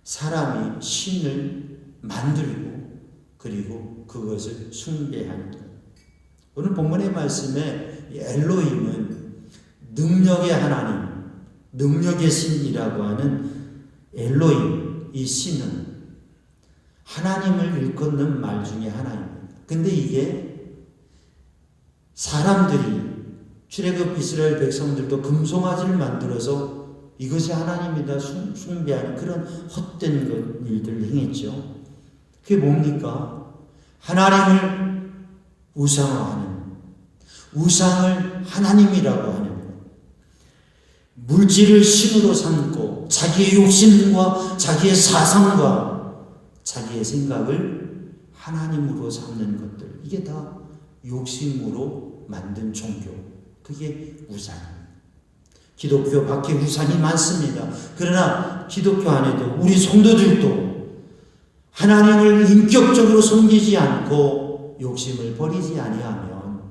사람이 신을 만들고 그리고 그것을 숭배하는 것. 오늘 본문의 말씀에 엘로힘은 능력의 하나님, 능력의 신이라고 하는 엘로힘, 이 신은 하나님을 일컫는 말 중에 하나입니다. 근데 이게 사람들이 출애굽 이스라엘 백성들도 금송아지를 만들어서 이것이 하나님이다 숭배하는 그런 헛된 일들을 행했죠. 그게 뭡니까? 하나님을 우상화하는, 우상을 하나님이라고 하는 것, 물질을 신으로 삼고 자기의 욕심과 자기의 사상과 자기의 생각을 하나님으로 삼는 것들, 이게 다 욕심으로 만든 종교, 그게 우상입니다. 기독교 밖에 우상이 많습니다. 그러나 기독교 안에도 우리 성도들도 하나님을 인격적으로 섬기지 않고 욕심을 버리지 아니하면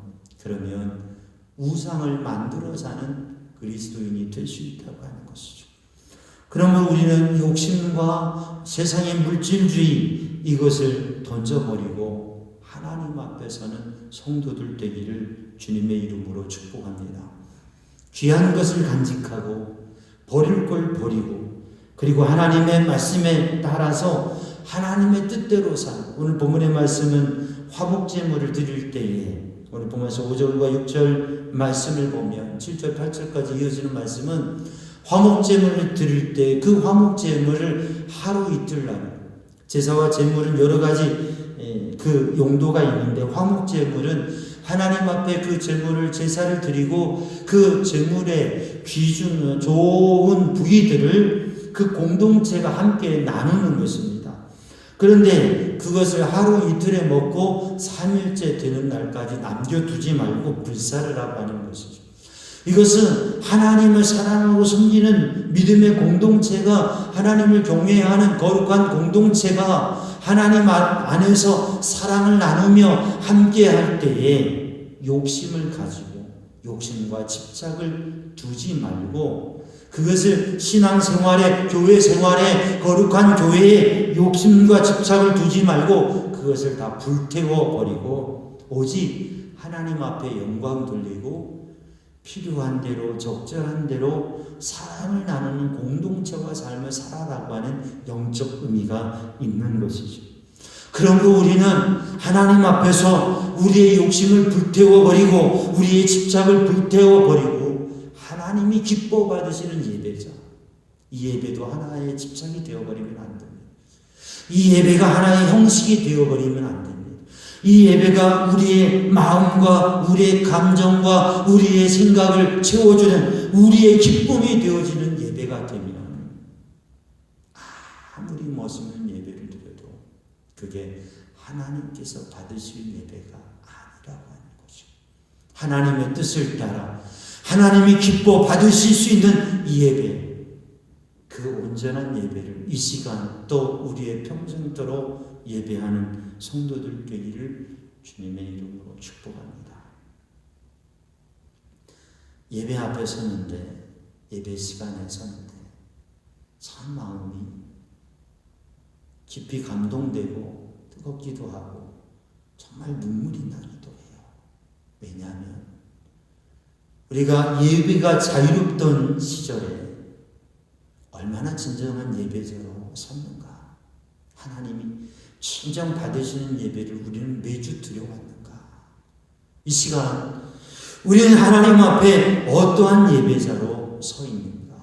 그러면 우상을 만들어 사는 그리스도인이 될 수 있다고 하는 것이죠. 그러면 우리는 욕심과 세상의 물질주의 이것을 던져버리고 하나님 앞에 서는 성도들 되기를 주님의 이름으로 축복합니다. 귀한 것을 간직하고 버릴 걸 버리고 그리고 하나님의 말씀에 따라서 하나님의 뜻대로 사는, 오늘 본문의 말씀은 화목제물을 드릴 때에 오늘 보면서 5절과 6절 말씀을 보면 7절 8절까지 이어지는 말씀은 화목제물을 드릴 때 그 화목제물을 하루 이틀 나누고, 제사와 제물은 여러 가지 그 용도가 있는데 화목제물은 하나님 앞에 그 제물을 제사를 드리고 그 제물의 귀중 좋은 부위들을 그 공동체가 함께 나누는 것입니다. 그런데 그것을 하루 이틀에 먹고 3일째 되는 날까지 남겨두지 말고 불사를 하고 하는 것이죠. 이것은 하나님을 사랑하고 섬기는 믿음의 공동체가, 하나님을 경외하는 거룩한 공동체가 하나님 안에서 사랑을 나누며 함께 할 때에 욕심을 가지고 욕심과 집착을 두지 말고 그것을 신앙생활에, 교회 생활에, 거룩한 교회에 욕심과 집착을 두지 말고 그것을 다 불태워버리고 오직 하나님 앞에 영광 돌리고 필요한 대로 적절한 대로 사랑을 나누는 공동체와 삶을 살아라고 하는 영적 의미가 있는 것이죠. 그러므로 우리는 하나님 앞에서 우리의 욕심을 불태워버리고 우리의 집착을 불태워버리고 하나님이 기뻐 받으시는 예배자, 이 예배도 하나의 집착이 되어버리면 안 됩니다. 이 예배가 하나의 형식이 되어버리면 안 됩니다. 이 예배가 우리의 마음과 우리의 감정과 우리의 생각을 채워주는 우리의 기쁨이 되어지는 예배가 되면 어김없는 예배를 드려도 그게 하나님께서 받으실 예배가 아니라고 하는 거죠. 하나님의 뜻을 따라 하나님이 기뻐 받으실 수 있는 이 예배, 그 온전한 예배를 이 시간 또 우리의 평생도록 예배하는 성도들 되기를 주님의 이름으로 축복합니다. 예배 앞에 섰는데, 예배 시간에 섰는데 참 마음이 깊이 감동되고 뜨겁기도 하고 정말 눈물이 나기도 해요. 왜냐하면 우리가 예배가 자유롭던 시절에 얼마나 진정한 예배자로 섰는가. 하나님이 진정 받으시는 예배를 우리는 매주 드려왔는가. 이 시간 우리는 하나님 앞에 어떠한 예배자로 서 있는가.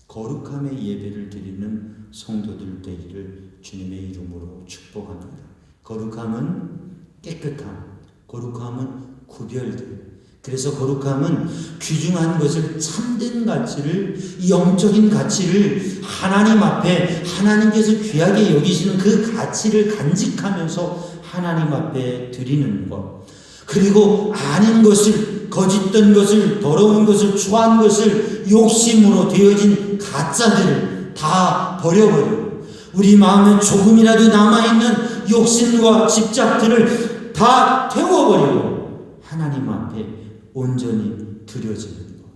거룩함의 예배를 드리는 성도들 되기를 주님의 이름으로 축복합니다. 거룩함은 깨끗함, 거룩함은 구별됨. 그래서 거룩함은 귀중한 것을, 참된 가치를, 영적인 가치를 하나님 앞에 하나님께서 귀하게 여기시는 그 가치를 간직하면서 하나님 앞에 드리는 것. 그리고 아닌 것을, 거짓된 것을, 더러운 것을, 추한 것을, 욕심으로 되어진 가짜들을 다 버려버리고 우리 마음에 조금이라도 남아있는 욕심과 집착들을 다 태워버리고 하나님 앞에 온전히 드려지는 것.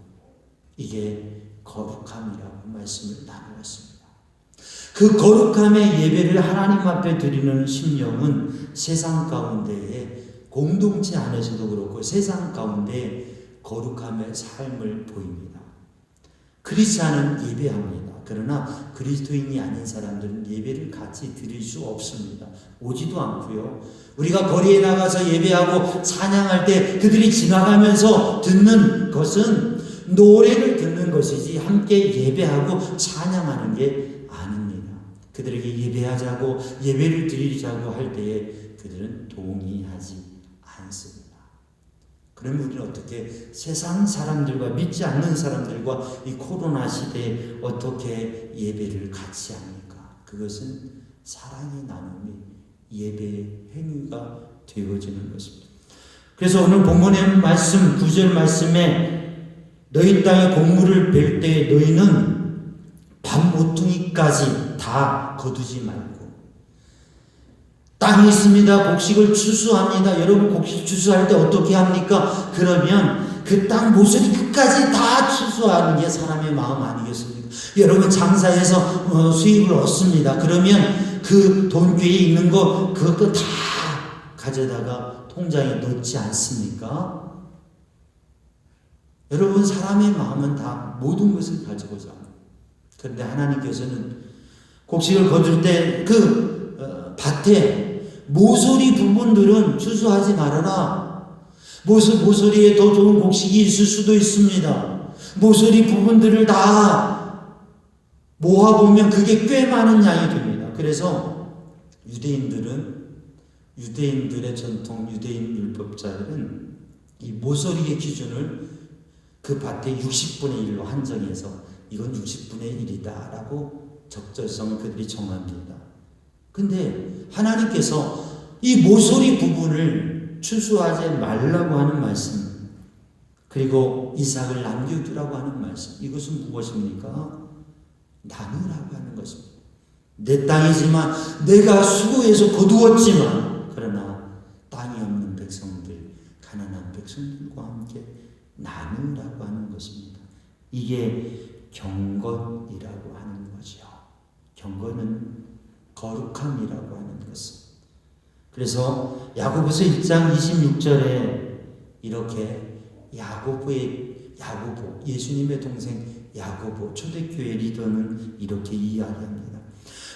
이게 거룩함이라고 말씀을 나누었습니다. 그 거룩함의 예배를 하나님 앞에 드리는 심령은 세상 가운데에 공동체 안에서도 그렇고 세상 가운데 거룩함의 삶을 보입니다. 크리스찬은 예배합니다. 그러나 그리스도인이 아닌 사람들은 예배를 같이 드릴 수 없습니다. 오지도 않고요. 우리가 거리에 나가서 예배하고 찬양할 때 그들이 지나가면서 듣는 것은 노래를 듣는 것이지 함께 예배하고 찬양하는 게 아닙니다. 그들에게 예배하자고 예배를 드리자고 할 때에 그들은 동의하지 않습니다. 그러면 우리는 어떻게 세상 사람들과 믿지 않는 사람들과 이 코로나 시대에 어떻게 예배를 같이 합니까? 그것은 사랑의 나눔이 예배의 행위가 되어지는 것입니다. 그래서 오늘 본문의 말씀 9절 말씀에 너희 땅에 곡물을 벨 때 너희는 밤 모퉁이까지 다 거두지 말고 땅이 있습니다. 곡식을 추수합니다. 여러분 곡식 추수할 때 어떻게 합니까? 그러면 그 땅 모서리 끝까지 다 추수하는 게 사람의 마음 아니겠습니까? 여러분 장사해서 수입을 얻습니다. 그러면 그 돈궤에 있는 거 그것도 다 가져다가 통장에 넣지 않습니까? 여러분 사람의 마음은 다 모든 것을 가지고자 합니다. 그런데 하나님께서는 곡식을 거둘 때 그 밭에 모서리 부분들은 추수하지 말아라. 모서리에 더 좋은 곡식이 있을 수도 있습니다. 모서리 부분들을 다 모아보면 그게 꽤 많은 양이 됩니다. 그래서 유대인들의 전통 유대인 율법자들은 이 모서리의 기준을 그 밭의 60분의 1로 한정해서 이건 60분의 1이다 라고 적절성을 그들이 정합니다. 근데 하나님께서 이 모서리 부분을 추수하지 말라고 하는 말씀, 그리고 이삭을 남겨두라고 하는 말씀, 이것은 무엇입니까? 나누라고 하는 것입니다. 내 땅이지만 내가 수고해서 거두었지만 그러나 땅이 없는 백성들, 가난한 백성들과 함께 나누라고 하는 것입니다. 이게 경건이라고 하는 거죠. 경건은 거룩함이라고 하는 것은. 그래서 야고보서 1장 26절에 이렇게 야고보, 예수님의 동생 야고보, 초대교회 리더는 이렇게 이야기합니다.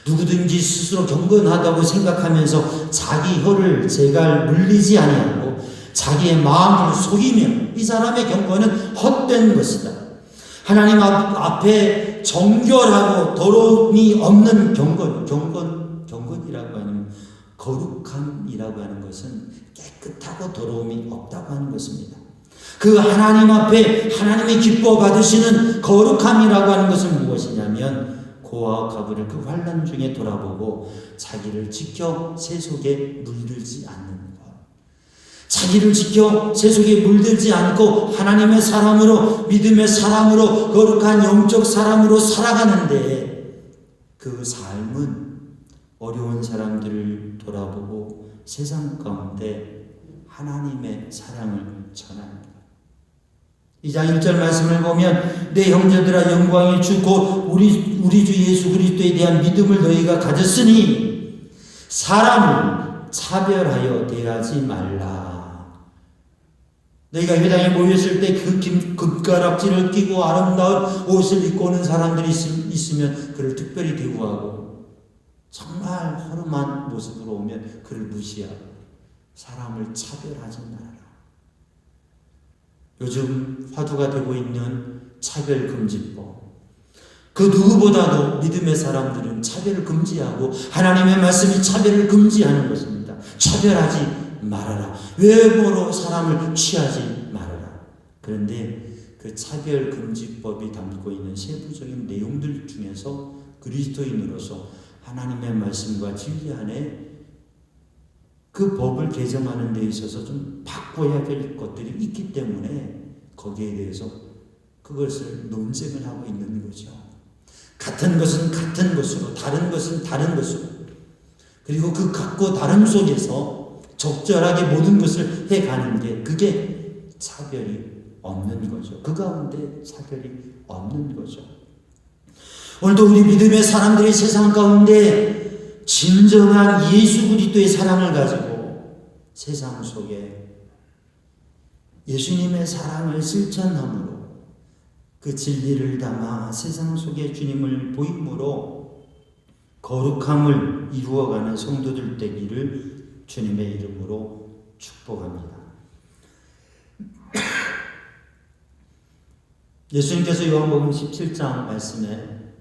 누구든지 스스로 경건하다고 생각하면서 자기 혀를 제갈 물리지 아니하고 자기의 마음을 속이면 이 사람의 경건은 헛된 것이다. 하나님 앞에 정결하고 더러움이 없는 경건이라고 하는 거룩함이라고 하는 것은 깨끗하고 더러움이 없다고 하는 것입니다. 그 하나님 앞에 하나님이 기뻐 받으시는 거룩함이라고 하는 것은 무엇이냐면 고아와 과부를 그 환난 중에 돌아보고 자기를 지켜 세속에 물들지 않는 것. 자기를 지켜 세속에 물들지 않고 하나님의 사람으로, 믿음의 사람으로, 거룩한 영적 사람으로 살아가는데 그 삶은 어려운 사람들을 돌아보고 세상 가운데 하나님의 사랑을 전합니다. 2장 1절 말씀을 보면 내 형제들아 영광이 주고 우리 주 예수 그리스도에 대한 믿음을 너희가 가졌으니 사람을 차별하여 대하지 말라. 너희가 회당에 모였을 때 그 금가락지를 끼고 아름다운 옷을 입고 오는 사람들이 있으면 그를 특별히 대우하고 정말 허름한 모습으로 오면 그를 무시하고 사람을 차별하지 말아라. 요즘 화두가 되고 있는 차별금지법. 그 누구보다도 믿음의 사람들은 차별을 금지하고 하나님의 말씀이 차별을 금지하는 것입니다. 차별하지 말아라. 외모로 사람을 취하지 말아라. 그런데 그 차별금지법이 담고 있는 세부적인 내용들 중에서 그리스도인으로서 하나님의 말씀과 진리 안에 그 법을 개정하는 데 있어서 좀 바꿔야 될 것들이 있기 때문에 거기에 대해서 그것을 논쟁을 하고 있는 거죠. 같은 것은 같은 것으로, 다른 것은 다른 것으로, 그리고 그 같고 다름 속에서 적절하게 모든 것을 해가는 게 그게 차별이 없는 거죠. 그 가운데 차별이 없는 거죠. 오늘도 우리 믿음의 사람들이 세상 가운데 진정한 예수 그리스도의 사랑을 가지고 세상 속에 예수님의 사랑을 실천함으로 그 진리를 담아 세상 속에 주님을 보임으로 거룩함을 이루어가는 성도들 되기를 주님의 이름으로 축복합니다. 예수님께서 요한복음 17장 말씀에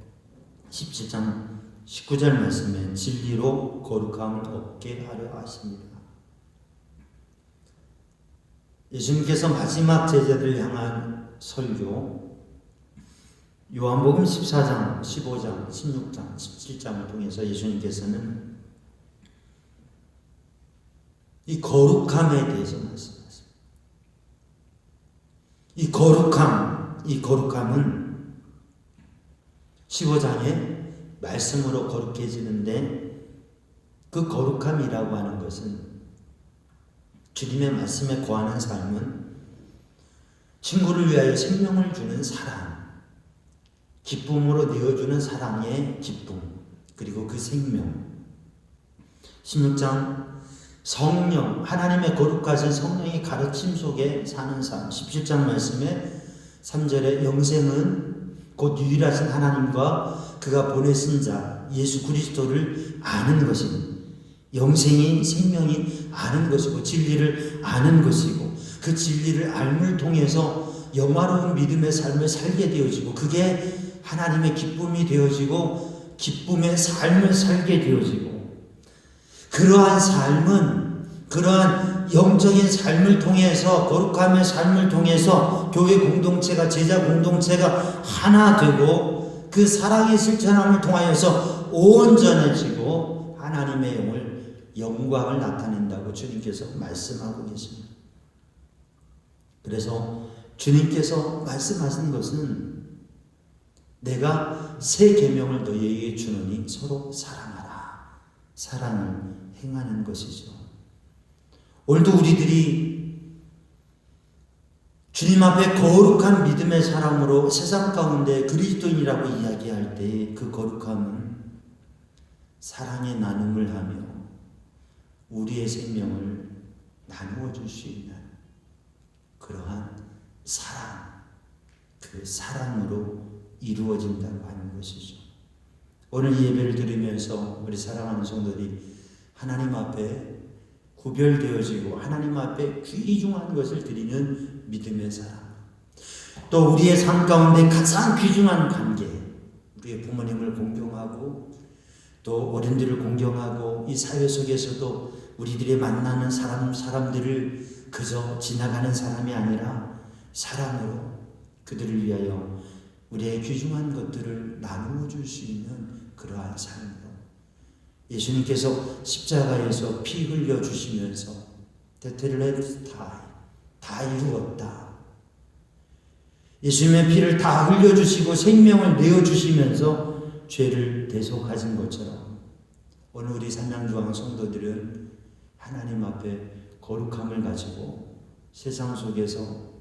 17장 19절 말씀에 진리로 거룩함을 얻게 하려 하십니다. 예수님께서 마지막 제자들을 향한 설교 요한복음 14장, 15장, 16장, 17장을 통해서 예수님께서는 이 거룩함에 대해서 말씀하십니다. 이 거룩함은 15장에 말씀으로 거룩해지는데 그 거룩함이라고 하는 것은 주님의 말씀에 거하는 삶은 친구를 위하여 생명을 주는 사랑, 기쁨으로 내어주는 사랑의 기쁨, 그리고 그 생명. 16장 성령, 하나님의 거룩하신 성령의 가르침 속에 사는 삶. 17장 말씀에 3절에 영생은 곧 유일하신 하나님과 그가 보내신 자 예수 그리스도를 아는 것입니다. 영생이 생명이 아는 것이고 진리를 아는 것이고 그 진리를 알물 통해서 영화로운 믿음의 삶을 살게 되어지고 그게 하나님의 기쁨이 되어지고 기쁨의 삶을 살게 되어지고 그러한 삶은 그러한 영적인 삶을 통해서 거룩함의 삶을 통해서 교회 공동체가 제자 공동체가 하나 되고 그 사랑의 실천함을 통하여서 온전해지고 하나님의 영광을 나타낸다고 주님께서 말씀하고 계십니다. 그래서 주님께서 말씀하신 것은 내가 새 계명을 너희에게 주노니 서로 사랑하라. 사랑을 행하는 것이죠. 오늘도 우리들이 주님 앞에 거룩한 믿음의 사람으로 세상 가운데 그리스도인이라고 이야기할 때 그 거룩함은 사랑의 나눔을 하며 우리의 생명을 나누어 줄 수 있는 그러한 사랑, 그 사랑으로 이루어진다고 하는 것이죠. 오늘 이 예배를 드리면서 우리 사랑하는 성도들이 하나님 앞에 구별되어지고 하나님 앞에 귀중한 것을 드리는 믿음의 사람, 또 우리의 삶 가운데 가장 귀중한 관계, 우리의 부모님을 공경하고 또 어른들을 공경하고 이 사회 속에서도 우리들이 만나는 사람들을 그저 지나가는 사람이 아니라 사랑으로 그들을 위하여 우리의 귀중한 것들을 나누어 줄 수 있는 그러한 삶으로 예수님께서 십자가에서 피 흘려 주시면서 대테를레스 다 이루었다. 예수님의 피를 다 흘려주시고 생명을 내어주시면서 죄를 대속하신 것처럼 오늘 우리 산양주왕 성도들은 하나님 앞에 거룩함을 가지고 세상 속에서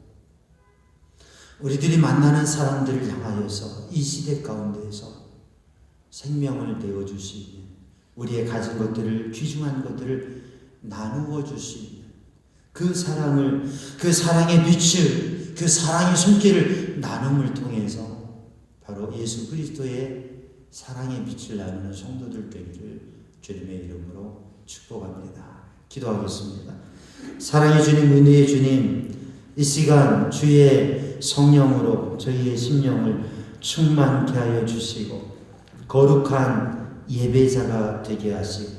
우리들이 만나는 사람들을 향하여서 이 시대 가운데에서 생명을 내어줄 수 있는 우리의 가진 것들을 귀중한 것들을 나누어 줄 수 있는 그 사랑을 그 사랑의 빛을 그 사랑의 손길을 나눔을 통해서 바로 예수 그리스도의 사랑의 빛을 나누는 성도들 되기를 주님의 이름으로 축복합니다. 기도하겠습니다. 사랑의 주님, 은혜의 주님, 이 시간 주의 성령으로 저희의 심령을 충만케 하여 주시고 거룩한 예배자가 되게 하시고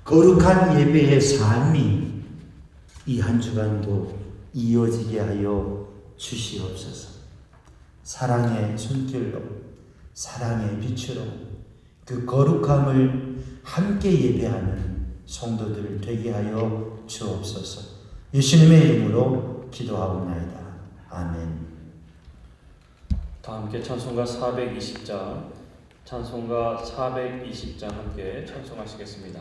거룩한 예배의 삶이 이 한 주간도 이어지게 하여 주시옵소서. 사랑의 손길로 사랑의 빛으로 그 거룩함을 함께 예배하는 성도들 되게 하여 주옵소서. 예수님의 이름으로 기도하옵나이다. 아멘. 다 함께 찬송가 420장, 찬송가 420장 함께 찬송하시겠습니다.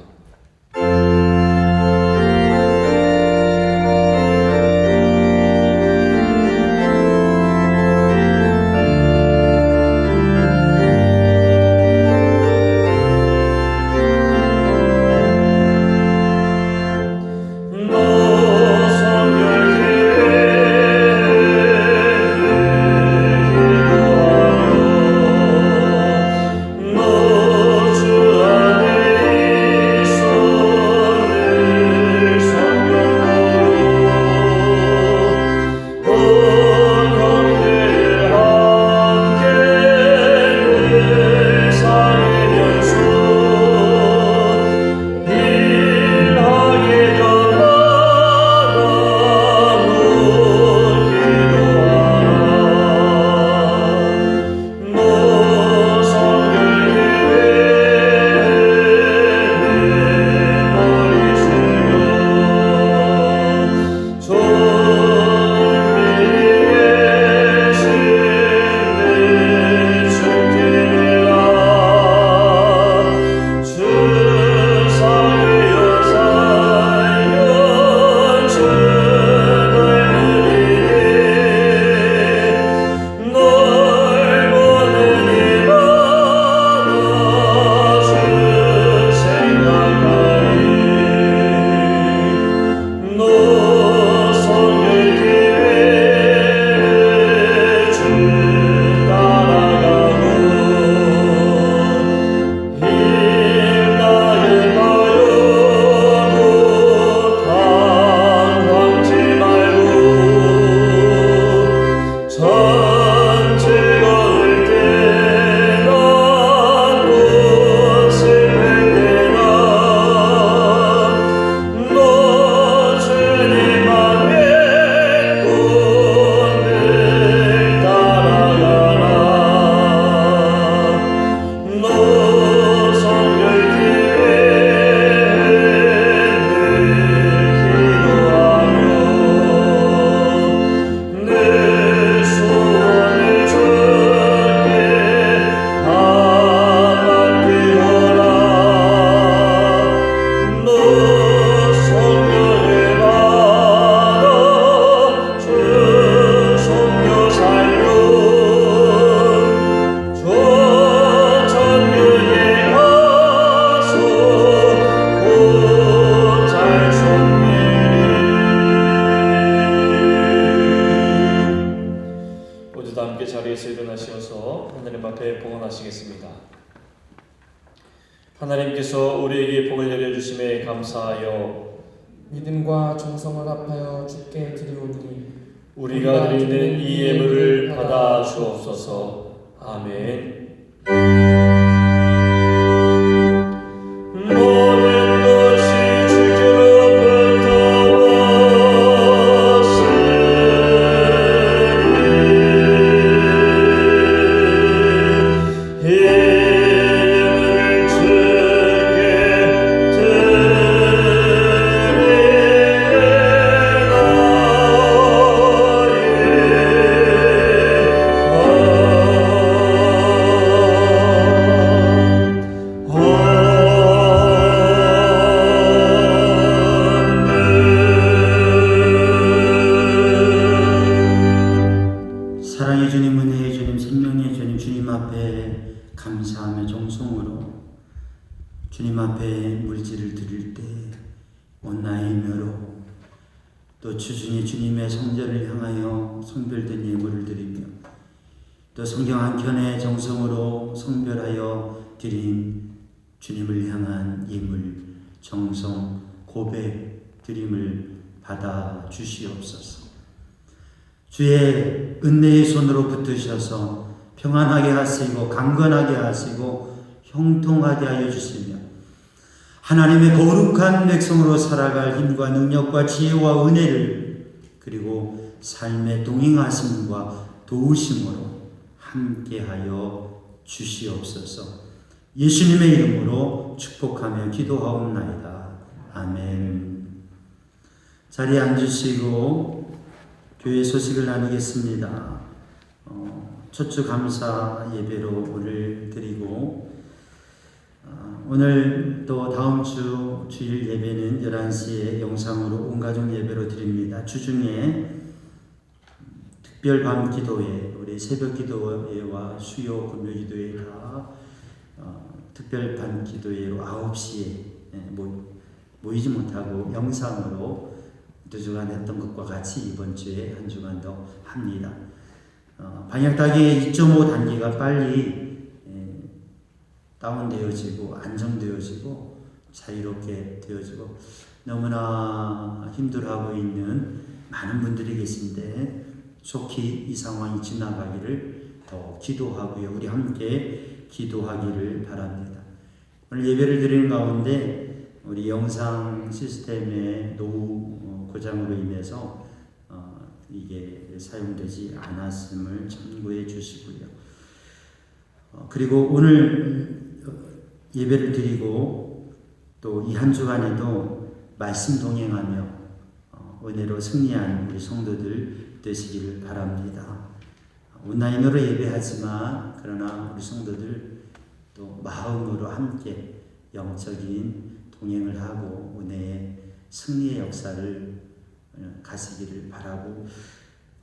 하나님께서 우리에게 복을 내려주심에 감사하여 믿음과 정성을 합하여 주께 드리오니 우리가 드리는 이 예물을 받아 주옵소서. 아멘. 모든 것이 주께로부터 왔으니 주님 앞에 물질을 드릴 때 온나이며로 또 주중에 주님의 성전을 향하여 성별된 예물을 드리며 또 성경 한 켠에 정성으로 성별하여 드린 주님을 향한 예물, 정성, 고백, 드림을 받아 주시옵소서. 주의 은혜의 손으로 붙으셔서 평안하게 하시고 강건하게 하시고 형통하게 하여 주시며 하나님의 거룩한 백성으로 살아갈 힘과 능력과 지혜와 은혜를 그리고 삶의 동행하심과 도우심으로 함께하여 주시옵소서. 예수님의 이름으로 축복하며 기도하옵나이다. 아멘. 자리에 앉으시고 교회 소식을 나누겠습니다. 초추 감사 예배로 오늘 드리고 오늘 또 다음 주 주일 예배는 11시에 영상으로 온 가족 예배로 드립니다. 주중에 특별 밤 기도회, 우리 새벽 기도회와 수요 금요 기도회 다 특별 밤 기도회로 9시에 모이지 못하고 영상으로 2주간 했던 것과 같이 이번 주에 한 주간 더 합니다. 방역단계 2.5 단계가 빨리 다운되어지고 안정되어지고 자유롭게 되어지고 너무나 힘들어하고 있는 많은 분들이 계신데 속히 이 상황이 지나가기를 더 기도하고요. 우리 함께 기도하기를 바랍니다. 오늘 예배를 드리는 가운데 우리 영상 시스템의 노후 고장으로 인해서 이게 사용되지 않았음을 참고해 주시고요. 그리고 오늘 예배를 드리고 또 이 한 주간에도 말씀 동행하며 은혜로 승리한 우리 성도들 되시기를 바랍니다. 온라인으로 예배하지만 그러나 우리 성도들 또 마음으로 함께 영적인 동행을 하고 은혜의 승리의 역사를 가시기를 바라고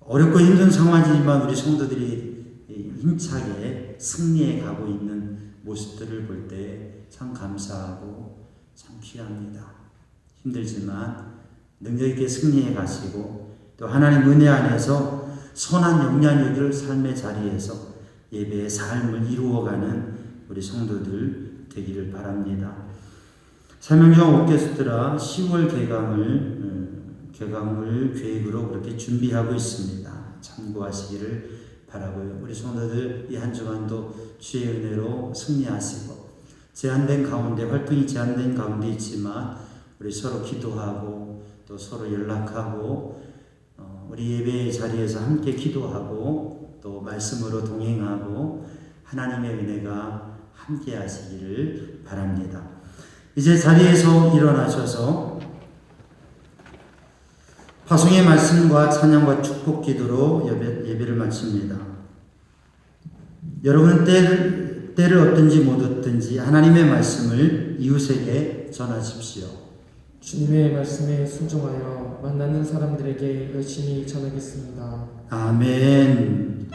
어렵고 힘든 상황이지만 우리 성도들이 힘차게 승리해 가고 있는 모습들을 볼 때 참 감사하고 참 귀합니다. 힘들지만 능력 있게 승리해 가시고 또 하나님 은혜 안에서 선한 영향력을 삶의 자리에서 예배의 삶을 이루어가는 우리 성도들 되기를 바랍니다. 사명중 오케스트라 10월 개강을 계획으로 그렇게 준비하고 있습니다. 참고하시기를 바라고요. 우리 성도들 이 한 주간도 주의 은혜로 승리하시고 활동이 제한된 가운데 있지만 우리 서로 기도하고 또 서로 연락하고 우리 예배의 자리에서 함께 기도하고 또 말씀으로 동행하고 하나님의 은혜가 함께 하시기를 바랍니다. 이제 자리에서 일어나셔서 파송의 말씀과 찬양과 축복 기도로 예배를 마칩니다. 여러분 때를 얻든지 못 얻든지 하나님의 말씀을 이웃에게 전하십시오. 주님의 말씀에 순종하여 만나는 사람들에게 열심히 전하겠습니다. 아멘.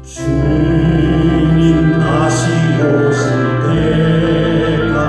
주님 다시 오실 때가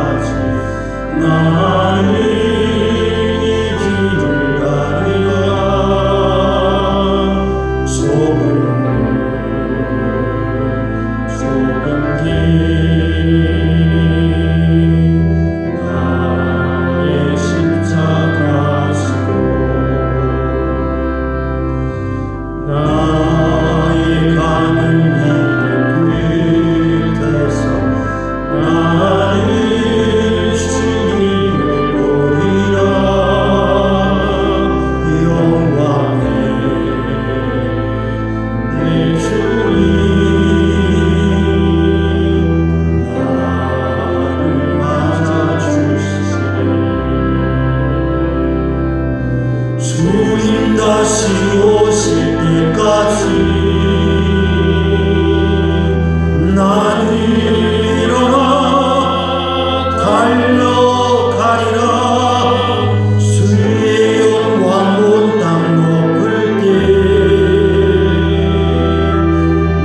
주님 다시 오실 때까지 나는 일어나 달려가리라. 주의 영광 온 땅 높을 때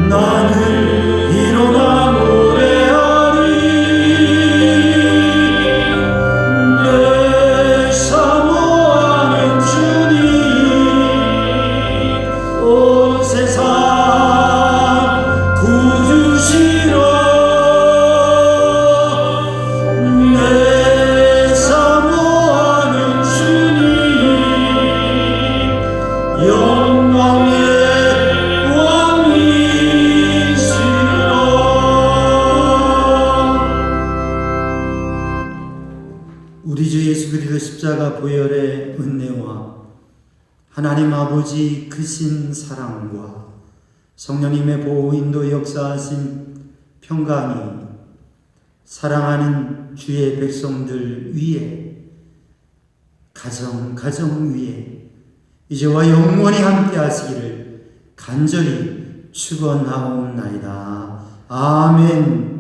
나는 일어나 노래하리. 내 사모하는 주님 온 세상 구주시라. 내 사모하는 주님 영광의 왕이시라. 우리 주 예수 그리스도 십자가 보혈의 은혜와 하나님 아버지 크신 사랑과 성령님의 보호 인도 역사하신 평강이 사랑하는 주의 백성들 위에 가정 위에 이제와 영원히 함께 하시기를 간절히 축원하옵나이다. 아멘.